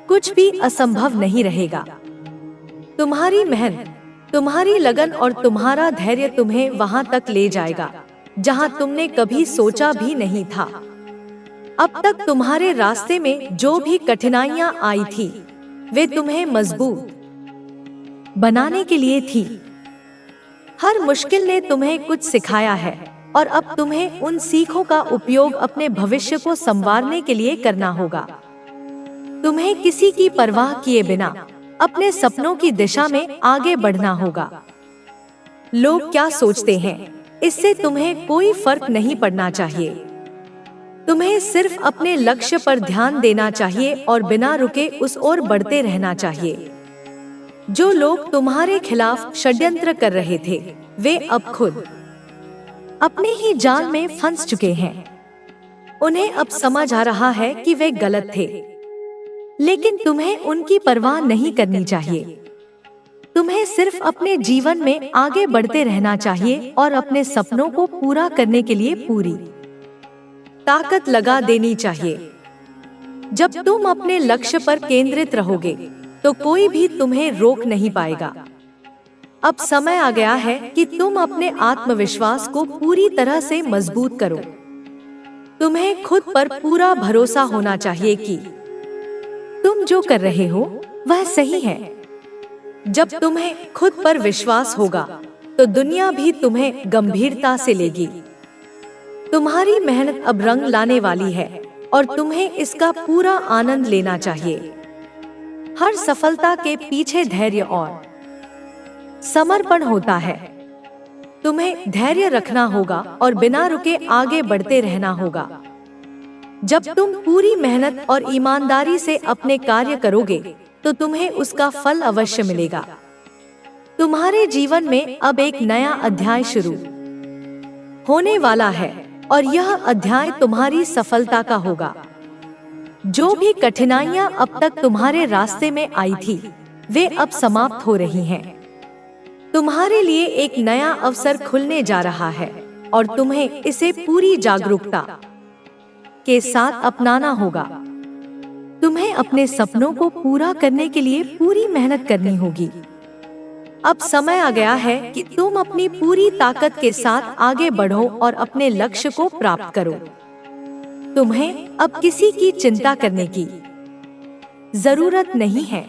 कुछ भी असंभव नहीं रहेगा। तुम्हारी मेहनत, तुम्हारी लगन और तुम्हारा धैर्य तुम्हें वहां तक ले जाएगा जहां तुमने कभी सोचा भी नहीं था। अब तक तुम्हारे रास्ते में जो भी कठिनाइयां आई थी, वे तुम्हें मजबूत बनाने के लिए थी। हर मुश्किल ने तुम्हें कुछ सिखाया है और अब तुम्हें उन सीखों का उपयोग अपने भविष्य को संवारने के लिए करना होगा। तुम्हें किसी की परवाह किए बिना अपने सपनों की दिशा में आगे बढ़ना होगा। लोग क्या सोचते हैं, इससे तुम्हें कोई फर्क नहीं पड़ना चाहिए। तुम्हें सिर्फ अपने लक्ष्य पर ध्यान देना चाहिए और बिना रुके उस ओर बढ़ते रहना चाहिए। जो लोग तुम्हारे खिलाफ षड्यंत्र कर रहे थे, वे अब खुद अपने ही जाल में फंस चुके हैं। उन्हें अब समझ आ रहा है कि वे गलत थे, लेकिन तुम्हें उनकी परवाह नहीं करनी चाहिए। तुम्हें सिर्फ अपने जीवन में आगे बढ़ते रहना चाहिए और अपने सपनों को पूरा करने के लिए पूरी ताकत लगा देनी चाहिए। जब तुम अपने लक्ष्य पर केंद्रित रहोगे, तो कोई भी तुम्हें रोक नहीं पाएगा। अब समय आ गया है कि तुम अपने आत्मविश्वास को पूरी तरह से मजबूत करो। तुम्हें खुद पर पूरा भरोसा होना चाहिए कि तुम जो कर रहे हो वह सही है। जब तुम्हें खुद पर विश्वास होगा, तो दुनिया भी तुम्हें गंभीरता से लेगी। तुम्हारी मेहनत अब रंग लाने वाली है और तुम्हें इसका पूरा आनंद लेना चाहिए। हर सफलता के पीछे धैर्य और समर्पण होता है। तुम्हें धैर्य रखना होगा और बिना रुके आगे बढ़ते रहना होगा। जब तुम पूरी मेहनत और ईमानदारी से अपने कार्य करोगे, तो तुम्हें उसका फल अवश्य मिलेगा। तुम्हारे जीवन में अब एक नया अध्याय शुरू होने वाला है और यह अध्याय तुम्हारी सफलता का होगा। जो भी कठिनाइयां अब तक तुम्हारे रास्ते में आई थी, वे अब समाप्त हो रही हैं। तुम्हारे लिए एक नया अवसर खुलने जा रहा है और तुम्हें इसे पूरी जागरूकता के साथ अपनाना होगा। तुम्हें अपने सपनों को पूरा करने के लिए पूरी मेहनत करनी होगी। अब समय आ गया है कि तुम अपनी पूरी ताकत के साथ आगे बढ़ो और अपने लक्ष्य को प्राप्त करो। तुम्हें अब किसी की चिंता करने की जरूरत नहीं है।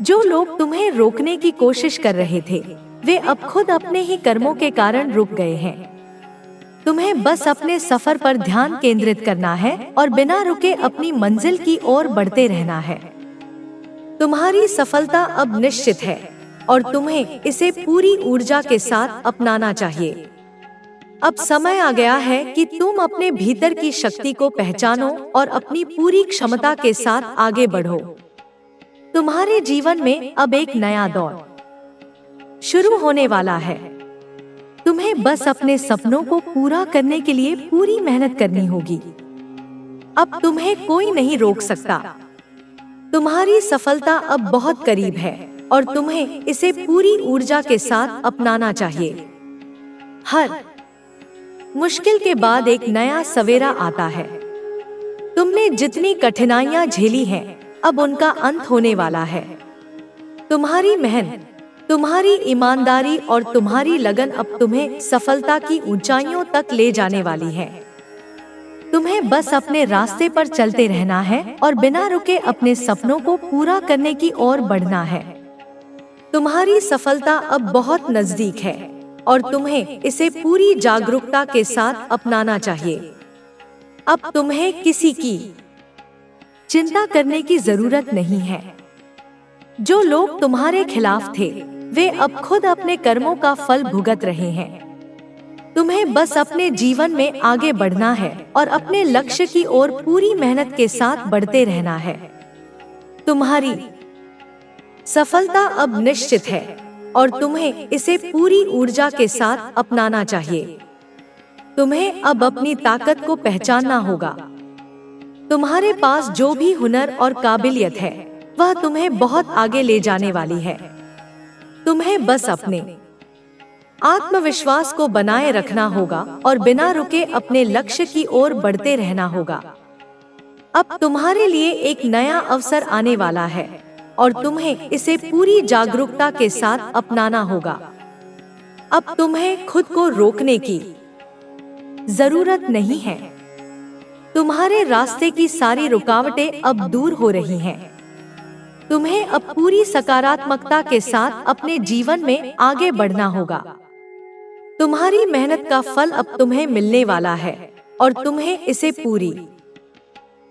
जो लोग तुम्हें रोकने की कोशिश कर रहे थे, वे अब खुद अपने ही कर्मों के कारण रुक गए हैं। तुम्हें बस अपने सफर पर ध्यान केंद्रित करना है और बिना रुके अपनी मंजिल की ओर बढ़ते रहना है। तुम्हारी सफलता अब निश्चित है और तुम्हें इसे पूरी ऊर्जा के साथ अपनाना चाहिए। अब समय आ गया है कि तुम अपने भीतर की शक्ति को पहचानो और अपनी पूरी क्षमता के साथ आगे बढ़ो। तुम्हारे जीवन में अब एक नया दौर शुरू होने वाला है। तुम्हें बस अपने सपनों को पूरा करने के लिए पूरी मेहनत करनी होगी। अब तुम्हें कोई नहीं रोक सकता। तुम्हारी सफलता अब बहुत करीब है और तुम्हें इसे पूरी ऊर्जा के साथ अपनाना चाहिए। हर मुश्किल के बाद एक नया सवेरा आता है। तुमने जितनी कठिनाइयां झेली हैं, अब उनका अंत होने वाला है। तुम्हारी मेहनत, तुम्हारी ईमानदारी और तुम्हारी लगन अब तुम्हें सफलता की ऊंचाइयों तक ले जाने वाली है। तुम्हें बस अपने रास्ते पर चलते रहना है और बिना रुके अपने सपनों को पूरा करने की ओर बढ़ना है। तुम्हारी सफलता अब बहुत नजदीक है और तुम्हें इसे पूरी जागरूकता के साथ अपनाना चाहिए। अब तुम्हें किसी की चिंता करने की जरूरत नहीं है। जो लोग तुम्हारे खिलाफ थे, वे अब खुद अपने कर्मों का फल भुगत रहे हैं। तुम्हें बस अपने जीवन में आगे बढ़ना है और अपने लक्ष्य की ओर पूरी मेहनत के साथ बढ़ते रहना है। तुम्हारी सफलता अब निश्चित है और तुम्हें इसे पूरी ऊर्जा के साथ अपनाना चाहिए। तुम्हें अब अपनी ताकत को पहचानना होगा। तुम्हारे पास जो भी हुनर और काबिलियत है, वह तुम्हें बहुत आगे ले जाने वाली है। तुम्हें बस अपने आत्मविश्वास को बनाए रखना होगा और बिना रुके अपने लक्ष्य की ओर बढ़ते रहना होगा। अब तुम्हारे लिए एक नया अवसर आने वाला है और तुम्हें इसे पूरी जागरूकता के साथ अपनाना होगा। अब तुम्हें खुद को रोकने की जरूरत नहीं है। तुम्हारे रास्ते की सारी रुकावटें अब दूर हो रही हैं। तुम्हें अब पूरी सकारात्मकता के साथ अपने जीवन में आगे बढ़ना होगा। तुम्हारी मेहनत का फल अब तुम्हें मिलने वाला है और तुम्हें इसे पूरी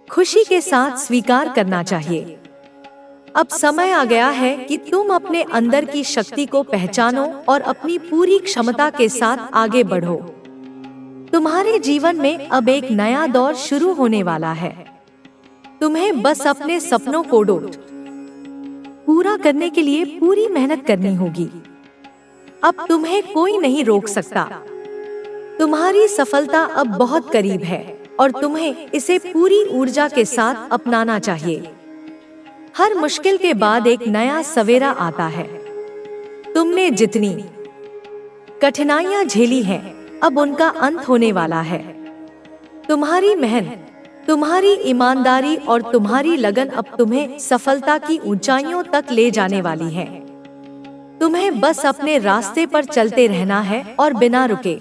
खुशी के साथ स्वीकार करना चाहिए। अब समय आ गया है कि तुम अपने अंदर की शक्ति को पहचानो और अपनी पूरी क्षमता के साथ आगे बढ़ो। तुम्हारे जीवन में अब एक नया दौर शुरू होने वाला है। तुम्हें बस अपने सपनों को पूरा करने के लिए पूरी मेहनत करनी होगी। अब तुम्हें कोई नहीं रोक सकता। तुम्हारी सफलता अब बहुत करीब है और तुम्हें इसे पूरी ऊर्जा के साथ अपनाना चाहिए। हर मुश्किल के बाद एक नया सवेरा आता है। तुमने जितनी कठिनाइयां झेली हैं, अब उनका अंत होने वाला है। तुम्हारी मेहनत, तुम्हारी ईमानदारी और तुम्हारी लगन अब तुम्हें सफलता की ऊंचाइयों तक ले जाने वाली है। तुम्हें बस अपने रास्ते पर चलते रहना है और बिना रुके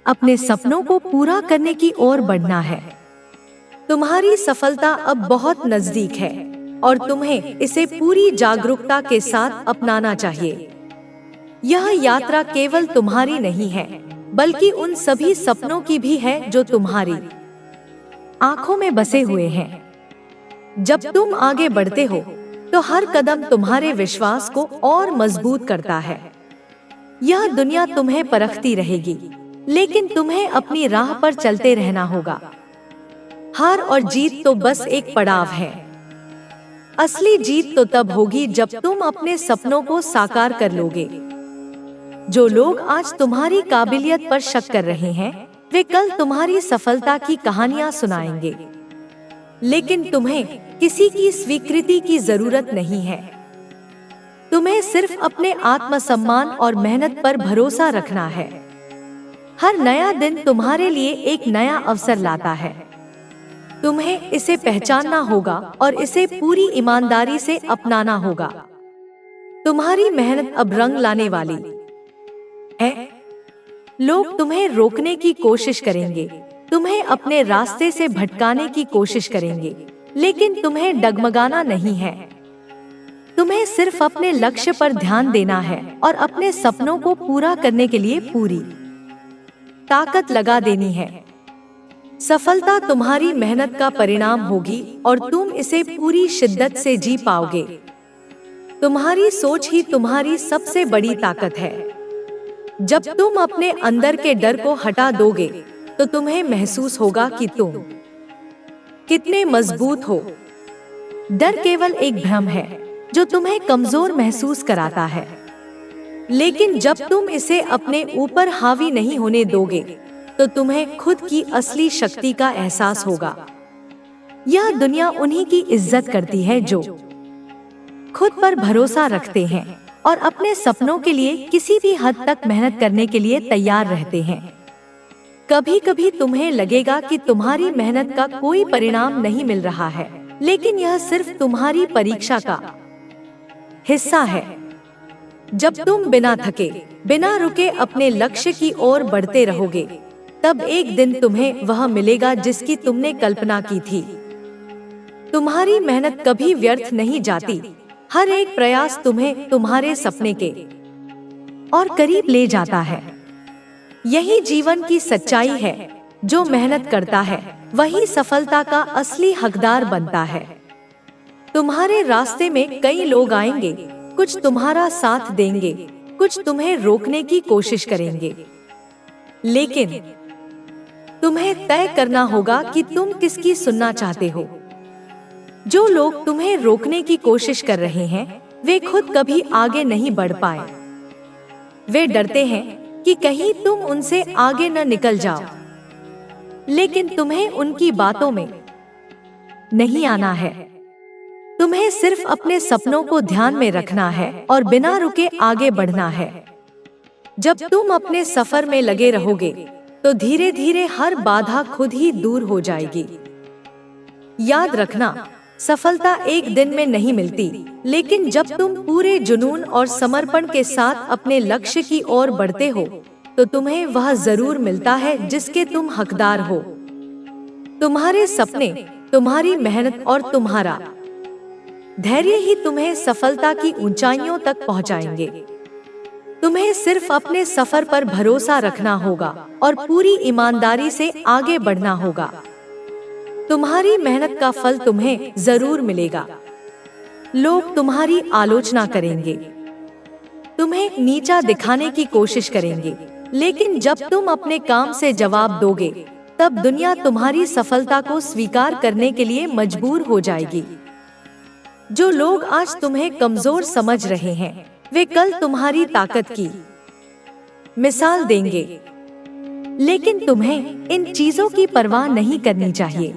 अपने सपनों को पूरा करने की ओर बढ़ना है। तुम्हारी सफलता अब बहुत नजदीक है और तुम्हें इसे पूरी जागरूकता के साथ अपनाना चाहिए। यह यात्रा केवल तुम्हारी नहीं है, बल्कि उन सभी सपनों की भी है जो तुम्हारी आंखों में बसे हुए हैं। जब तुम आगे बढ़ते हो, तो हर कदम तुम्हारे विश्वास को और मजबूत करता है। यह दुनिया तुम्हें परखती रहेगी, लेकिन तुम्हें अपनी राह पर चलते रहना होगा। हार और जीत तो बस एक पड़ाव है। असली जीत तो तब होगी जब तुम अपने सपनों को साकार कर लोगे। जो लोग आज तुम्हारी काबिलियत पर शक कर रहे हैं, वे कल तुम्हारी सफलता की कहानियां सुनाएंगे। लेकिन तुम्हें किसी की स्वीकृति की जरूरत नहीं है। तुम्हें सिर्फ अपने आत्मसम्मान और मेहनत पर भरोसा रखना है। हर नया दिन तुम्हारे लिए एक नया अवसर लाता है। तुम्हें इसे पहचानना होगा और इसे पूरी ईमानदारी से अपनाना होगा। तुम्हारी मेहनत अब रंग लाने वाली है। लोग तुम्हें रोकने की कोशिश करेंगे, तुम्हें अपने रास्ते से भटकाने की कोशिश करेंगे, लेकिन तुम्हें डगमगाना नहीं है। तुम्हें सिर्फ अपने लक्ष्य पर ध्यान देना है और अपने सपनों को पूरा करने के लिए पूरी ताकत लगा देनी है। सफलता तुम्हारी मेहनत का परिणाम होगी और तुम इसे पूरी शिद्दत से जी पाओगे। तुम्हारी सोच ही तुम्हारी सबसे बड़ी ताकत है। जब तुम अपने अंदर के डर को हटा दोगे तो तुम्हें महसूस होगा कि तुम कितने मजबूत हो। डर केवल एक भ्रम है जो तुम्हें कमजोर महसूस कराता है, लेकिन जब तुम इसे अपने ऊपर हावी नहीं होने दोगे तो तुम्हें खुद की असली शक्ति का एहसास होगा। यह दुनिया उन्हीं की इज्जत करती है जो खुद पर भरोसा रखते हैं और अपने सपनों के लिए किसी भी हद तक मेहनत करने के लिए तैयार रहते हैं। कभी कभी तुम्हें लगेगा कि तुम्हारी मेहनत का कोई परिणाम नहीं मिल रहा है, लेकिन यह सिर्फ तुम्हारी परीक्षा का हिस्सा है। जब तुम बिना थके, बिना रुके अपने लक्ष्य की ओर बढ़ते रहोगे, तब एक दिन तुम्हें वह मिलेगा जिसकी तुमने कल्पना की थी। तुम्हारी मेहनत कभी व्यर्थ नहीं जाती। हर एक प्रयास तुम्हें तुम्हारे सपने के और करीब ले जाता है। यही जीवन की सच्चाई है। जो मेहनत करता है वही सफलता का असली हकदार बनता है। तुम्हारे रास्ते में कई लोग आएंगे, कुछ तुम्हारा साथ देंगे, कुछ तुम्हें रोकने की कोशिश करेंगे, लेकिन तुम्हें तय करना होगा कि तुम किसकी सुनना चाहते हो। जो लोग तुम्हें रोकने की कोशिश कर रहे हैं वे खुद कभी आगे नहीं बढ़ पाए। वे डरते हैं कि कहीं तुम उनसे आगे न निकल जाओ, लेकिन तुम्हें उनकी बातों में नहीं आना है। तुम्हें सिर्फ अपने सपनों को ध्यान में रखना है और बिना रुके आगे बढ़ना है। जब तुम अपने सफर में लगे रहोगे तो धीरे धीरे हर बाधा खुद ही दूर हो जाएगी। याद रखना, सफलता एक दिन में नहीं मिलती, लेकिन जब तुम पूरे जुनून और समर्पण के साथ अपने लक्ष्य की ओर बढ़ते हो तो तुम्हें वह जरूर मिलता है जिसके तुम हकदार हो। तुम्हारे सपने, तुम्हारी मेहनत और तुम्हारा धैर्य ही तुम्हें सफलता की ऊंचाइयों तक पहुंचाएंगे। तुम्हें सिर्फ अपने सफर पर भरोसा रखना होगा और पूरी ईमानदारी से आगे बढ़ना होगा। तुम्हारी मेहनत का फल तुम्हें जरूर मिलेगा। लोग तुम्हारी आलोचना करेंगे, तुम्हें नीचा दिखाने की कोशिश करेंगे, लेकिन जब तुम अपने काम से जवाब दोगे तब दुनिया तुम्हारी सफलता को स्वीकार करने के लिए मजबूर हो जाएगी। जो लोग आज तुम्हें कमजोर समझ रहे हैं वे कल तुम्हारी ताकत की मिसाल देंगे, लेकिन तुम्हें इन चीजों की परवाह नहीं करनी चाहिए।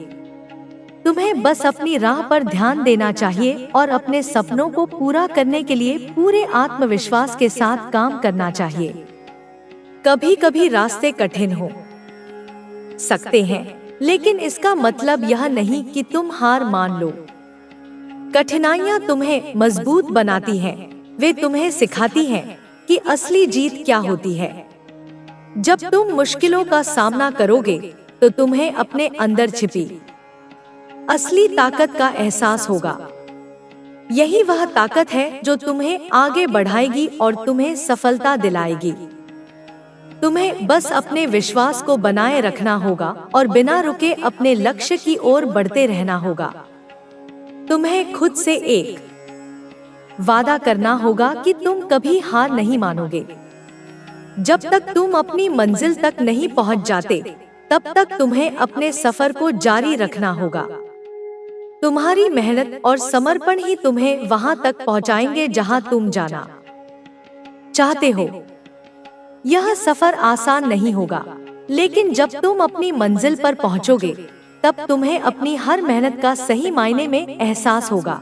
तुम्हें बस अपनी राह पर ध्यान देना चाहिए और अपने सपनों को पूरा करने के लिए पूरे आत्मविश्वास के साथ काम करना चाहिए। कभी कभी रास्ते कठिन हो सकते हैं, लेकिन इसका मतलब यह नहीं कि तुम हार मान लो। कठिनाइयाँ तुम्हें मजबूत बनाती हैं। वे तुम्हें सिखाती हैं कि असली जीत क्या होती है। जब तुम मुश्किलों का सामना करोगे तो तुम्हें अपने अंदर छिपी असली ताकत का एहसास होगा। यही वह ताकत है जो तुम्हें आगे बढ़ाएगी और तुम्हें सफलता दिलाएगी। तुम्हें बस अपने विश्वास को बनाए रखना होगा और बिना रुके अपने लक्ष्य की ओर बढ़ते रहना होगा। तुम्हें खुद से एक वादा करना होगा कि तुम कभी हार नहीं मानोगे। जब तक तुम अपनी मंजिल तक नहीं पहुंच जाते, तब तक तुम्हें अपने सफर को जारी रखना होगा। तुम्हारी मेहनत और समर्पण ही तुम्हें वहां तक पहुंचाएंगे जहां तुम जाना चाहते हो। यह सफर आसान नहीं होगा, लेकिन जब तुम अपनी मंजिल पर पहुंचोगे तब तुम्हें अपनी हर मेहनत का सही मायने में एहसास होगा।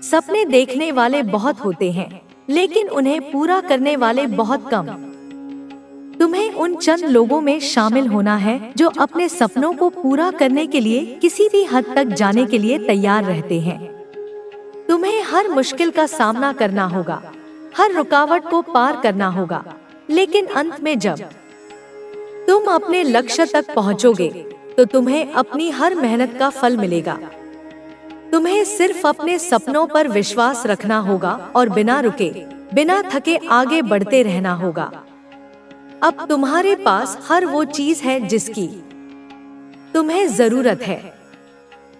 सपने देखने वाले बहुत होते हैं, लेकिन उन्हें पूरा करने वाले बहुत कम। तुम्हें उन चंद लोगों में शामिल होना है जो अपने सपनों को पूरा करने के लिए किसी भी हद तक जाने के लिए तैयार रहते हैं। तुम्हें हर मुश्किल का सामना करना होगा, हर रुकावट को पार करना होगा, लेकिन अंत में जब तुम अपने लक्ष्य तक पहुंचोगे तो तुम्हें अपनी हर मेहनत का फल मिलेगा। तुम्हें सिर्फ अपने सपनों पर विश्वास रखना होगा और बिना रुके, बिना थके आगे बढ़ते रहना होगा। अब तुम्हारे पास हर वो चीज है जिसकी तुम्हें जरूरत है।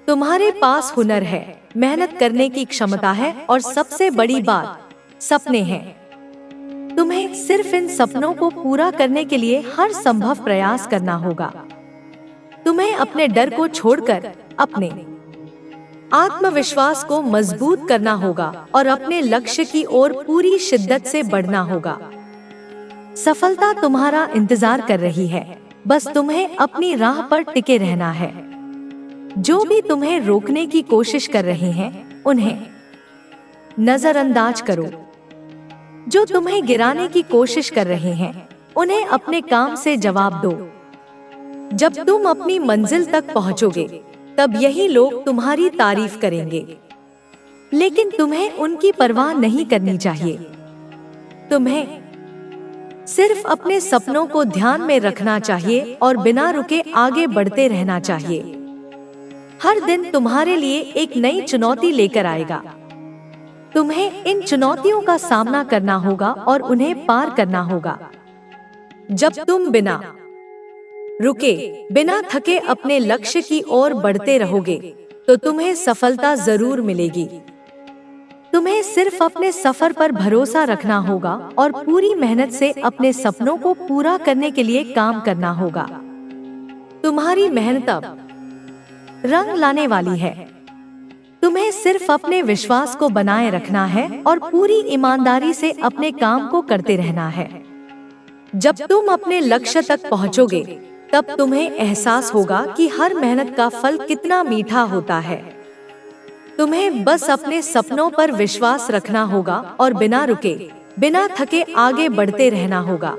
तुम्हारे पास हुनर है, मेहनत करने की क्षमता है और सबसे बड़ी बात सपने हैं। तुम्हें सिर्फ इन सपनों को पूरा करने के लिए हर संभव प्रयास करना होगा। तुम्हें अपने डर को छोड़कर अपने आत्मविश्वास को मजबूत करना होगा और अपने लक्ष्य की ओर पूरी शिद्दत से बढ़ना होगा। सफलता तुम्हारा इंतजार कर रही है, बस तुम्हें अपनी राह पर टिके रहना है। जो भी तुम्हें रोकने की कोशिश कर रहे हैं, उन्हें नजरअंदाज करो। जो तुम्हें गिराने की कोशिश कर रहे हैं, उन्हें अपने काम से जवाब दो। जब तुम अपनी मंजिल तक पहुंचोगे, तब यही लोग तुम्हारी तारीफ करेंगे, लेकिन तुम्हें उनकी परवाह नहीं करनी चाहिए। तुम्हें सिर्फ अपने सपनों को ध्यान में रखना चाहिए और बिना रुके आगे बढ़ते रहना चाहिए। हर दिन तुम्हारे लिए एक नई चुनौती लेकर आएगा। तुम्हें इन चुनौतियों का सामना करना होगा और उन्हें पार करना होगा। जब तुम बिना रुके, बिना थके अपने लक्ष्य की ओर बढ़ते रहोगे, तो तुम्हें सफलता जरूर मिलेगी। तुम्हें सिर्फ अपने सफर पर भरोसा रखना होगा और पूरी मेहनत से अपने सपनों को पूरा करने के लिए काम करना होगा। तुम्हारी मेहनत अब रंग लाने वाली है। तुम्हें सिर्फ अपने विश्वास को बनाए रखना है और पूरी ईमानदारी से अपने काम को करते रहना है। जब तुम अपने लक्ष्य तक पहुंचोगे, तब तुम्हें एहसास होगा कि हर मेहनत का फल कितना मीठा होता है। तुम्हें बस अपने सपनों पर विश्वास रखना होगा और बिना रुके, बिना थके आगे बढ़ते रहना होगा।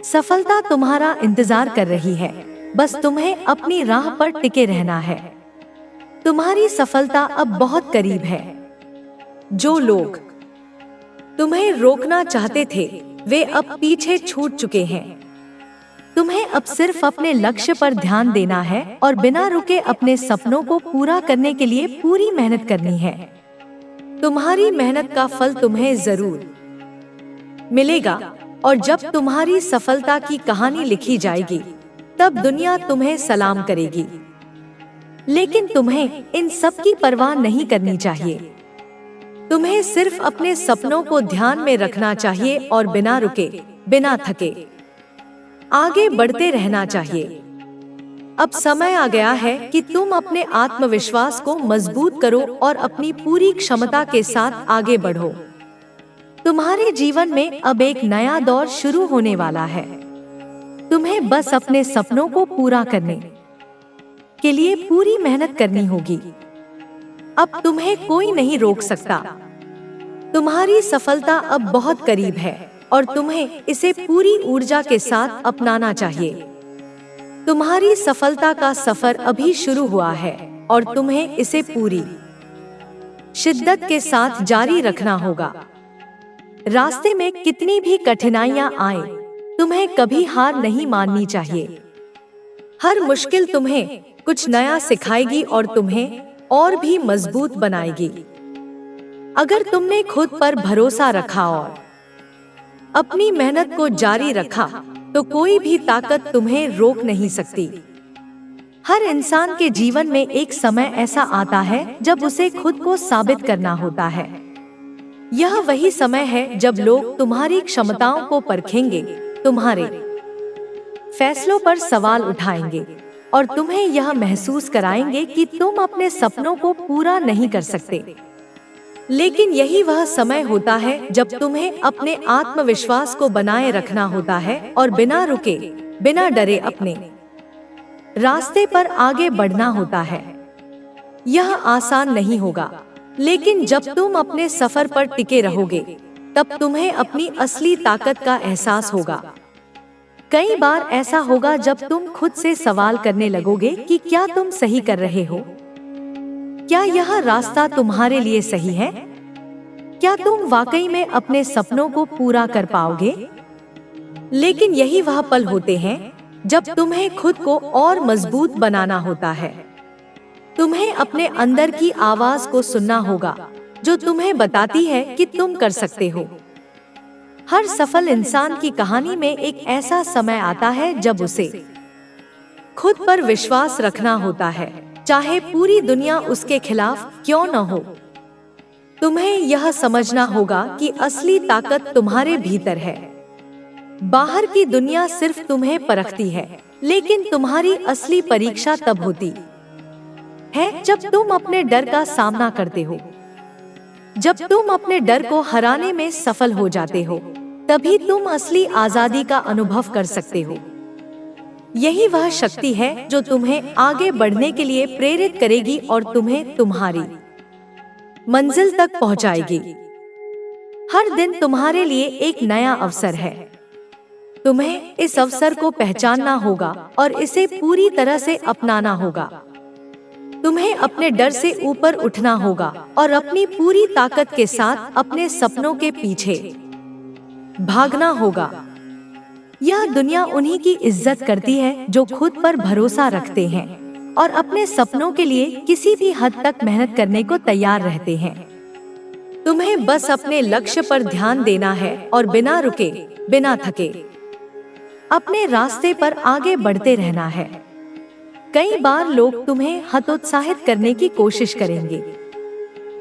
सफलता तुम्हारा इंतजार कर रही है, बस तुम्हें अपनी राह पर टिके रहना है। तुम्हारी सफलता अब बहुत करीब है। जो लोग तुम्हें रोकना चाहते थे, वे अब पीछे छूट चुके हैं। तुम्हें अब सिर्फ अपने लक्ष्य पर ध्यान देना है और बिना रुके अपने सपनों को पूरा करने के लिए पूरी मेहनत करनी है। तुम्हारी मेहनत का फल तुम्हें जरूर मिलेगा और जब तुम्हारी सफलता की कहानी लिखी जाएगी, तब दुनिया तुम्हें सलाम करेगी। लेकिन तुम्हें इन सब की परवाह नहीं करनी चाहिए। तुम्हें सिर्फ अपने सपनों को ध्यान में रखना चाहिए और बिना रुके, बिना थके आगे बढ़ते रहना चाहिए। अब समय आ गया है कि तुम अपने आत्मविश्वास को मजबूत करो और अपनी पूरी क्षमता के साथ आगे बढ़ो। तुम्हारे जीवन में अब एक नया दौर शुरू होने वाला है। तुम्हें बस अपने सपनों को पूरा करने के लिए पूरी मेहनत करनी होगी। अब तुम्हें कोई नहीं रोक सकता। तुम्हारी सफलता अब बहुत करीब है और तुम्हें इसे पूरी ऊर्जा के साथ अपनाना चाहिए। तुम्हारी सफलता का सफर अभी शुरू हुआ है और तुम्हें इसे पूरी शिद्दत के साथ जारी रखना होगा। रास्ते में कितनी भी कठिनाइयां आए, तुम्हें कभी हार नहीं माननी चाहिए। हर मुश्किल तुम्हें कुछ नया सिखाएगी और तुम्हें और भी मजबूत बनाएगी। अगर तुमने खुद पर भरोसा रखा और अपनी मेहनत को जारी रखा, तो कोई भी ताकत तुम्हें रोक नहीं सकती। हर इंसान के जीवन में एक समय ऐसा आता है जब उसे खुद को साबित करना होता है। यह वही समय है जब लोग तुम्हारी क्षमताओं को परखेंगे, तुम्हारे फैसलों पर सवाल उठाएंगे और तुम्हें यह महसूस कराएंगे कि तुम अपने सपनों को पूरा नहीं कर सकते। लेकिन यही वह समय होता है जब तुम्हें अपने आत्मविश्वास को बनाए रखना होता है और बिना रुके, बिना डरे अपने रास्ते पर आगे बढ़ना होता है। यह आसान नहीं होगा, लेकिन जब तुम अपने सफर पर टिके रहोगे, तब तुम्हें अपनी असली ताकत का एहसास होगा। कई बार ऐसा होगा जब तुम खुद से सवाल करने लगोगे कि क्या तुम सही कर रहे हो? क्या यह रास्ता तुम्हारे लिए सही है? क्या तुम वाकई में अपने सपनों को पूरा कर पाओगे? लेकिन यही वह पल होते हैं जब तुम्हें खुद को और मजबूत बनाना होता है। तुम्हें अपने अंदर की आवाज को सुनना होगा, जो तुम्हें बताती है कि तुम कर सकते हो। हर सफल इंसान की कहानी में एक ऐसा समय आता है जब उसे खुद पर विश्वास रखना होता है, चाहे पूरी दुनिया उसके खिलाफ क्यों न हो। तुम्हें यह समझना होगा कि असली ताकत तुम्हारे भीतर है। बाहर की दुनिया सिर्फ तुम्हें परखती है, लेकिन तुम्हारी असली परीक्षा तब होती है जब तुम अपने डर का सामना करते हो। जब तुम अपने डर को हराने में सफल हो जाते हो, तभी तुम असली आजादी का अनुभव कर सकते हो। यही वह शक्ति है जो तुम्हें आगे बढ़ने के लिए प्रेरित करेगी और तुम्हें तुम्हारी मंजिल तक पहुंचाएगी। हर दिन तुम्हारे लिए एक नया अवसर है। तुम्हें इस अवसर को पहचानना होगा और इसे पूरी तरह से अपनाना होगा। तुम्हें अपने डर से ऊपर उठना होगा और अपनी पूरी ताकत के साथ अपने सपनों के पीछे भागना होगा। यह दुनिया उन्हीं की इज्जत करती है जो खुद पर भरोसा रखते हैं और अपने सपनों के लिए किसी भी हद तक मेहनत करने को तैयार रहते हैं। तुम्हें बस अपने लक्ष्य पर ध्यान देना है और बिना रुके, बिना थके अपने रास्ते पर आगे बढ़ते रहना है। कई बार लोग तुम्हें हतोत्साहित करने की कोशिश करेंगे।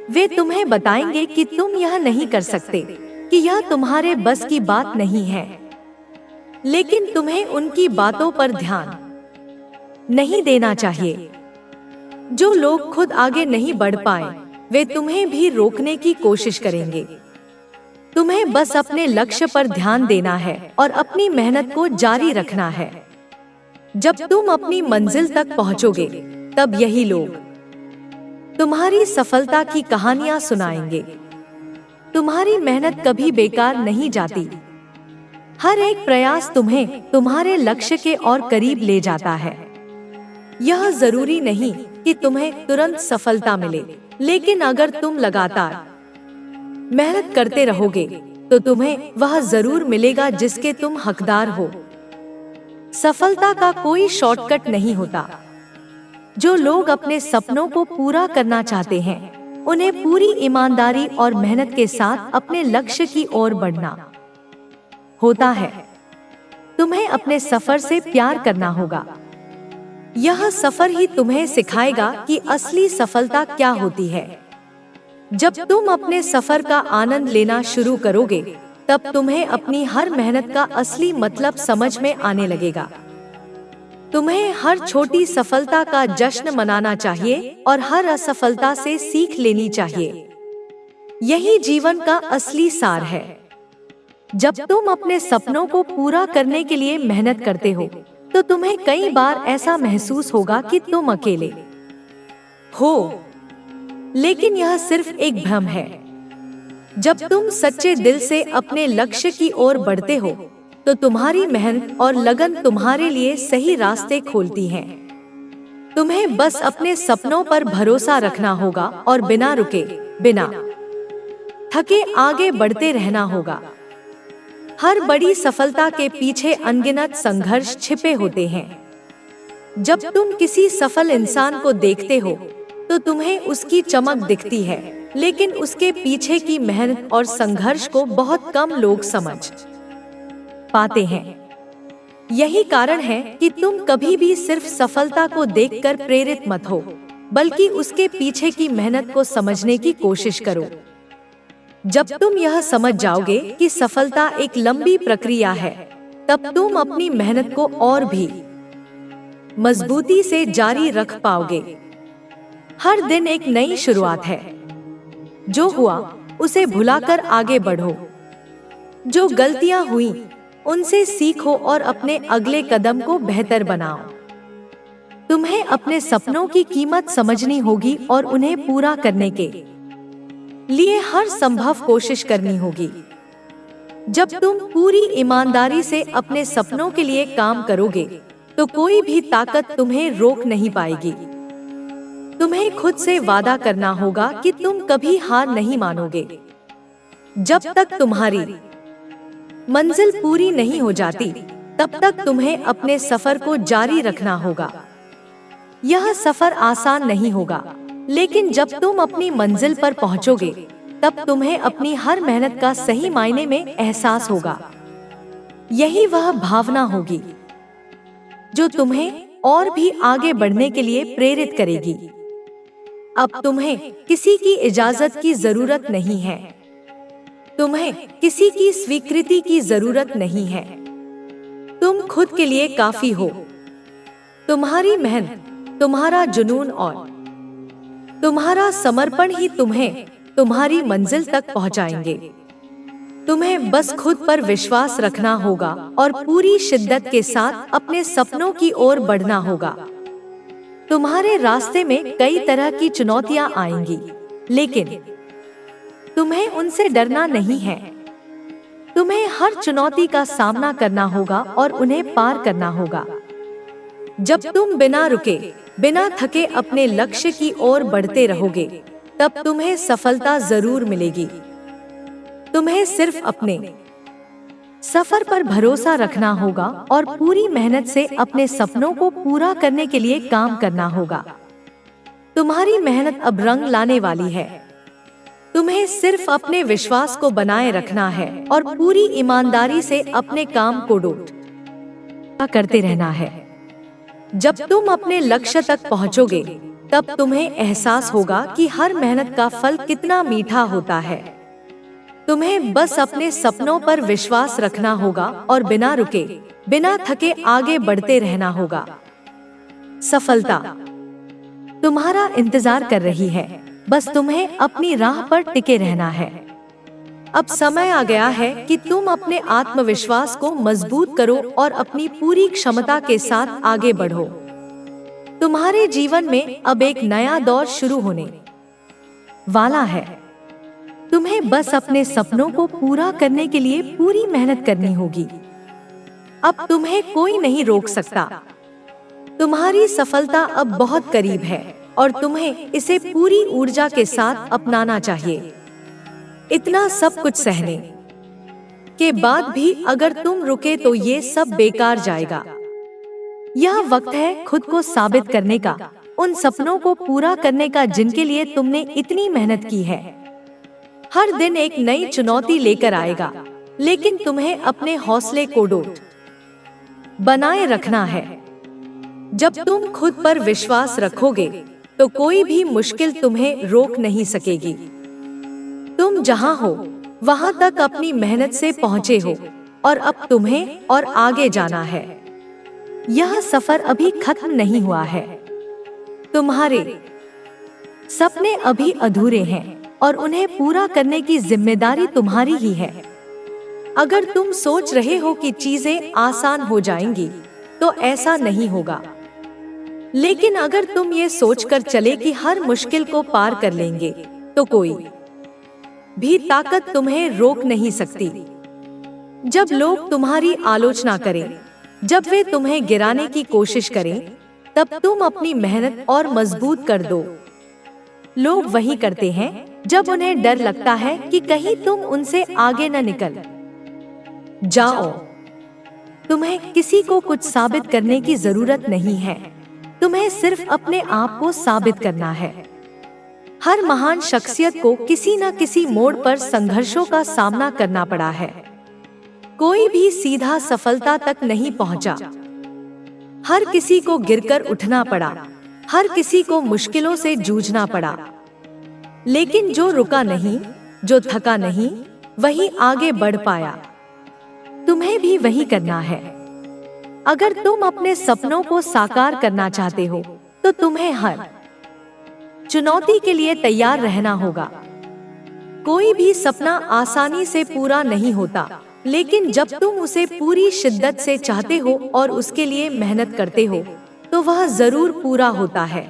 वे तुम्हें बताएंगे कि तुम यह नहीं कर सकते, कि यह तुम्हारे बस की बात नहीं है। लेकिन तुम्हें उनकी बातों पर ध्यान नहीं देना चाहिए। जो लोग खुद आगे नहीं बढ़ पाए, वे तुम्हें भी रोकने की कोशिश करेंगे। तुम्हें बस अपने लक्ष्य पर ध्यान देना है और अपनी मेहनत को जारी रखना है। जब तुम अपनी मंजिल तक पहुंचोगे, तब यही लोग तुम्हारी सफलता की कहानियां सुनाएंगे। तुम्हारी मेहनत कभी बेकार नहीं जाती। हर एक प्रयास तुम्हें तुम्हारे लक्ष्य के और करीब ले जाता है। यह जरूरी नहीं कि तुम्हें तुरंत सफलता मिले, लेकिन अगर तुम लगातार मेहनत करते रहोगे, तो तुम्हें वह जरूर मिलेगा जिसके तुम हकदार हो। सफलता का कोई शॉर्टकट नहीं होता। जो लोग अपने सपनों को पूरा करना चाहते हैं, उन्हें पूरी ईमानदारी और मेहनत के साथ अपने लक्ष्य की ओर बढ़ना होता है। तुम्हें अपने सफर से प्यार करना होगा। यह सफर ही तुम्हें सिखाएगा कि असली सफलता क्या होती है। जब तुम अपने सफर का आनंद लेना शुरू करोगे, तब तुम्हें अपनी हर मेहनत का असली मतलब समझ में आने लगेगा। तुम्हें हर छोटी सफलता का जश्न मनाना चाहिए और हर असफलता से सीख लेनी चाहिए। यही जीवन का असली सार है। जब तुम अपने सपनों को पूरा करने के लिए मेहनत करते हो, तो तुम्हें कई बार ऐसा महसूस होगा कि तुम अकेले हो, लेकिन यह सिर्फ एक भ्रम है। जब तुम सच्चे दिल से अपने लक्ष्य की ओर बढ़ते हो, तो तुम्हारी मेहनत और लगन तुम्हारे लिए सही रास्ते खोलती हैं। तुम्हें बस अपने सपनों पर भरोसा रखना होगा और बिना रुके, बिना थके आगे बढ़ते रहना होगा। हर बड़ी सफलता के पीछे अनगिनत संघर्ष छिपे होते हैं। जब तुम किसी सफल इंसान को देखते हो, तो तुम्हें उसकी चमक दिखती है, लेकिन उसके पीछे की मेहनत और संघर्ष को बहुत कम लोग समझ पाते हैं। यही कारण है कि तुम कभी भी सिर्फ सफलता को देखकर प्रेरित मत हो, बल्कि उसके पीछे की मेहनत को समझने की कोशिश करो। जब तुम यह समझ जाओगे कि सफलता एक लंबी प्रक्रिया है, तब तुम अपनी मेहनत को और भी मजबूती से जारी रख पाओगे। हर दिन एक नई शुरुआत है। जो हुआ उसे भुलाकर आगे बढ़ो। जो गलतियां हुई उनसे सीखो और अपने अगले कदम को बेहतर बनाओ। तुम्हें अपने सपनों की कीमत समझनी होगी और उन्हें पूरा करने के लिए हर संभव कोशिश करनी होगी। जब तुम पूरी ईमानदारी से अपने सपनों के लिए काम करोगे, तो कोई भी ताकत तुम्हें रोक नहीं पाएगी। तुम्हें खुद से वादा करना होगा कि तुम कभी हार नहीं मानोगे। जब तक तुम्हारी मंजिल पूरी नहीं हो जाती, तब तक तुम्हें अपने सफर को जारी रखना होगा। यह सफर आसान नहीं होगा, लेकिन जब तुम अपनी मंजिल पर पहुंचोगे, तब तुम्हें अपनी हर मेहनत का सही मायने में एहसास होगा। यही वह भावना होगी जो तुम्हें और भी आगे बढ़ने के लिए प्रेरित करेगी। अब तुम्हें किसी की इजाजत की जरूरत नहीं है, तुम्हें किसी की स्वीकृति की जरूरत नहीं है। तुम खुद के लिए काफी हो। तुम्हारी मेहनत, तुम्हारा जुनून और तुम्हारा समर्पण ही तुम्हें तुम्हारी मंजिल तक पहुंचाएंगे। तुम्हें बस खुद पर विश्वास रखना होगा और पूरी शिद्दत के साथ अपने सपनों की ओर बढ़ना होगा। तुम्हारे रास्ते में कई तरह की चुनौतियां आएंगी, लेकिन तुम्हें उनसे डरना नहीं है। तुम्हें हर चुनौती का सामना करना होगा और उन्हें पार करना होगा। जब तुम बिना रुके, बिना थके अपने लक्ष्य की ओर बढ़ते रहोगे, तब तुम्हें सफलता जरूर मिलेगी। तुम्हें सिर्फ अपने सफर पर भरोसा रखना होगा और पूरी मेहनत से अपने सपनों को पूरा करने के लिए काम करना होगा। तुम्हारी मेहनत अब रंग लाने वाली है। तुम्हें सिर्फ अपने विश्वास को बनाए रखना है और पूरी ईमानदारी से अपने काम को करते रहना है। जब तुम अपने लक्ष्य तक पहुंचोगे, तब तुम्हें एहसास होगा कि हर मेहनत का फल कितना मीठा होता है। तुम्हें बस अपने सपनों पर विश्वास रखना होगा और बिना रुके, बिना थके आगे बढ़ते रहना होगा। सफलता तुम्हारा इंतजार कर रही है, बस तुम्हें अपनी राह पर टिके रहना है। अब समय आ गया है कि तुम अपने आत्मविश्वास को मजबूत करो और अपनी पूरी क्षमता के साथ आगे बढ़ो। तुम्हारे जीवन में अब एक नया दौर शुरू होने वाला है। तुम्हें बस अपने सपनों को पूरा करने के लिए पूरी मेहनत करनी होगी। अब तुम्हें कोई नहीं रोक सकता। तुम्हारी सफलता अब बहुत करीब है और तुम्हें इसे पूरी ऊर्जा के साथ अपनाना चाहिए। इतना सब कुछ सहने के बाद भी अगर तुम रुके तो ये सब बेकार जाएगा। यह वक्त है खुद को साबित करने का, उन सपनों को पूरा करने का जिनके लिए तुमने इतनी मेहनत की है। हर दिन एक नई चुनौती लेकर आएगा, लेकिन तुम्हें अपने हौसले को बनाए रखना है। जब तुम खुद पर विश्वास रखोगे, तो कोई भी मुश्किल तुम्हें रोक नहीं सकेगी। तुम जहां हो, वहां तक अपनी मेहनत से पहुंचे हो और अब तुम्हें और आगे जाना है। यह सफर अभी खत्म नहीं हुआ है। तुम्हारे सपने अभी अधूरे हैं और उन्हें पूरा करने की जिम्मेदारी तुम्हारी ही है। अगर तुम सोच रहे हो कि चीजें आसान हो जाएंगी, तो ऐसा नहीं होगा। लेकिन अगर तुम ये सोचकर चले कि हर मुश्किल को पार कर लेंगे, तो कोई भी ताकत तुम्हें रोक नहीं सकती। जब लोग तुम्हारी आलोचना करें, जब वे तुम्हें गिराने की कोशिश करें, तब तुम अपनी मेहनत और मजबूत कर दो। लोग वही करते हैं जब उन्हें डर लगता है कि कहीं तुम उनसे आगे न निकल जाओ। तुम्हें किसी को कुछ साबित करने की जरूरत नहीं है। तुम्हें सिर्फ अपने आप को साबित करना है। हर महान शख्सियत को किसी न किसी मोड़ पर संघर्षों का सामना करना पड़ा है। कोई भी सीधा सफलता तक नहीं पहुंचा। हर किसी को गिरकर उठना पड़ा, हर किसी को मुश्किलों से जूझना पड़ा। लेकिन जो रुका नहीं, जो थका नहीं, वही आगे बढ़ पाया। तुम्हें भी वही करना है। अगर तुम अपने सपनों को साकार करना चाहते हो, तो तुम्हें हर चुनौती के लिए तैयार रहना होगा। कोई भी सपना आसानी से पूरा नहीं होता, लेकिन जब तुम उसे पूरी शिद्दत से चाहते हो और उसके लिए मेहनत करते हो, तो वह जरूर पूरा होता है।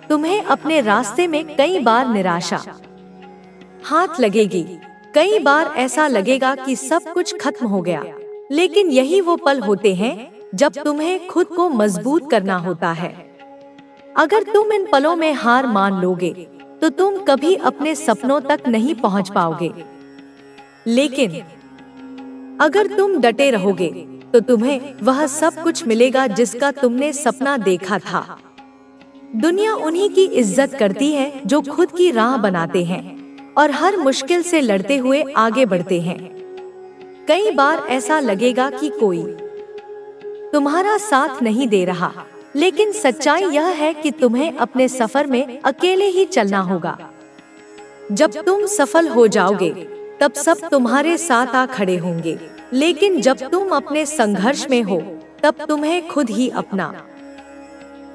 तुम्हें अपने रास्ते में कई बार निराशा हाथ लगेगी। कई बार ऐसा लगेगा कि सब कुछ खत्म हो गया, लेकिन यही वो पल होते हैं जब तुम्हें खुद को मजबूत करना होता है। अगर तुम इन पलों में हार मान लोगे, तो तुम कभी अपने सपनों तक नहीं पहुंच पाओगे। लेकिन अगर तुम डटे रहोगे, तो तुम्हें वह सब कुछ मिलेगा जिसका तुमने सपना देखा था। दुनिया उन्हीं की इज्जत करती है जो खुद की राह बनाते हैं और हर मुश्किल से लड़ते हुए आगे बढ़ते हैं। कई बार ऐसा लगेगा कि कोई तुम्हारा साथ नहीं दे रहा, लेकिन सच्चाई यह है कि तुम्हें अपने सफर में अकेले ही चलना होगा। जब तुम सफल हो जाओगे तब सब तुम्हारे साथ आ खड़े होंगे, लेकिन जब तुम अपने संघर्ष में हो तब तुम्हें खुद ही अपना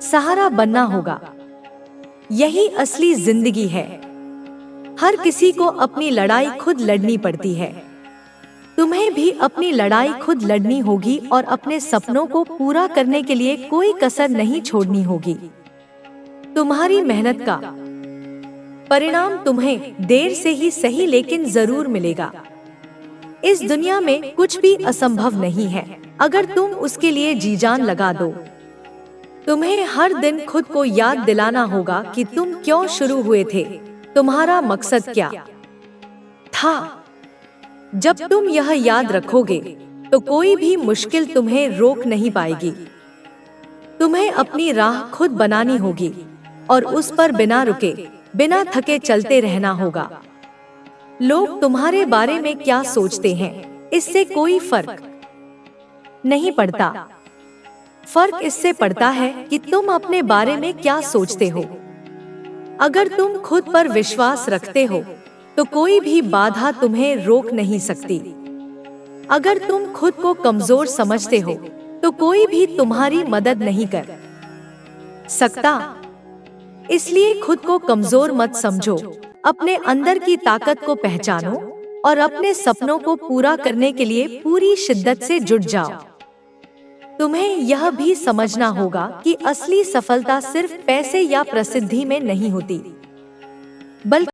सहारा बनना होगा। यही असली जिंदगी है। हर किसी को अपनी लड़ाई खुद लड़नी पड़ती है। तुम्हें भी अपनी लड़ाई खुद लड़नी होगी और अपने सपनों को पूरा करने के लिए कोई कसर नहीं छोड़नी होगी। तुम्हारी मेहनत का परिणाम तुम्हें देर से ही सही लेकिन जरूर मिलेगा। इस दुनिया में कुछ भी असंभव नहीं है अगर तुम उसके लिए जी जान लगा दो। तुम्हें हर दिन खुद को याद दिलाना होगा कि तुम क्यों शुरू हुए थे, तुम्हारा मकसद क्या था। जब तुम यह याद रखोगे तो कोई भी मुश्किल तुम्हें रोक नहीं पाएगी। तुम्हें अपनी राह खुद बनानी होगी और उस पर बिना रुके बिना थके चलते रहना होगा। लोग तुम्हारे बारे में क्या सोचते हैं इससे कोई फर्क नहीं पड़ता। फर्क इससे पड़ता है कि तुम अपने बारे में क्या सोचते हो। अगर तुम खुद पर विश्वास रखते हो तो कोई भी बाधा तुम्हें रोक नहीं सकती। अगर तुम खुद को कमजोर समझते हो तो कोई भी तुम्हारी मदद नहीं कर सकता। इसलिए खुद को कमजोर मत समझो, अपने अंदर की ताकत को पहचानो और अपने सपनों को पूरा करने के लिए पूरी शिद्दत से जुट जाओ। तुम्हें यह भी समझना होगा कि असली सफलता सिर्फ पैसे या प्रसिद्धि में नहीं होती, बल्कि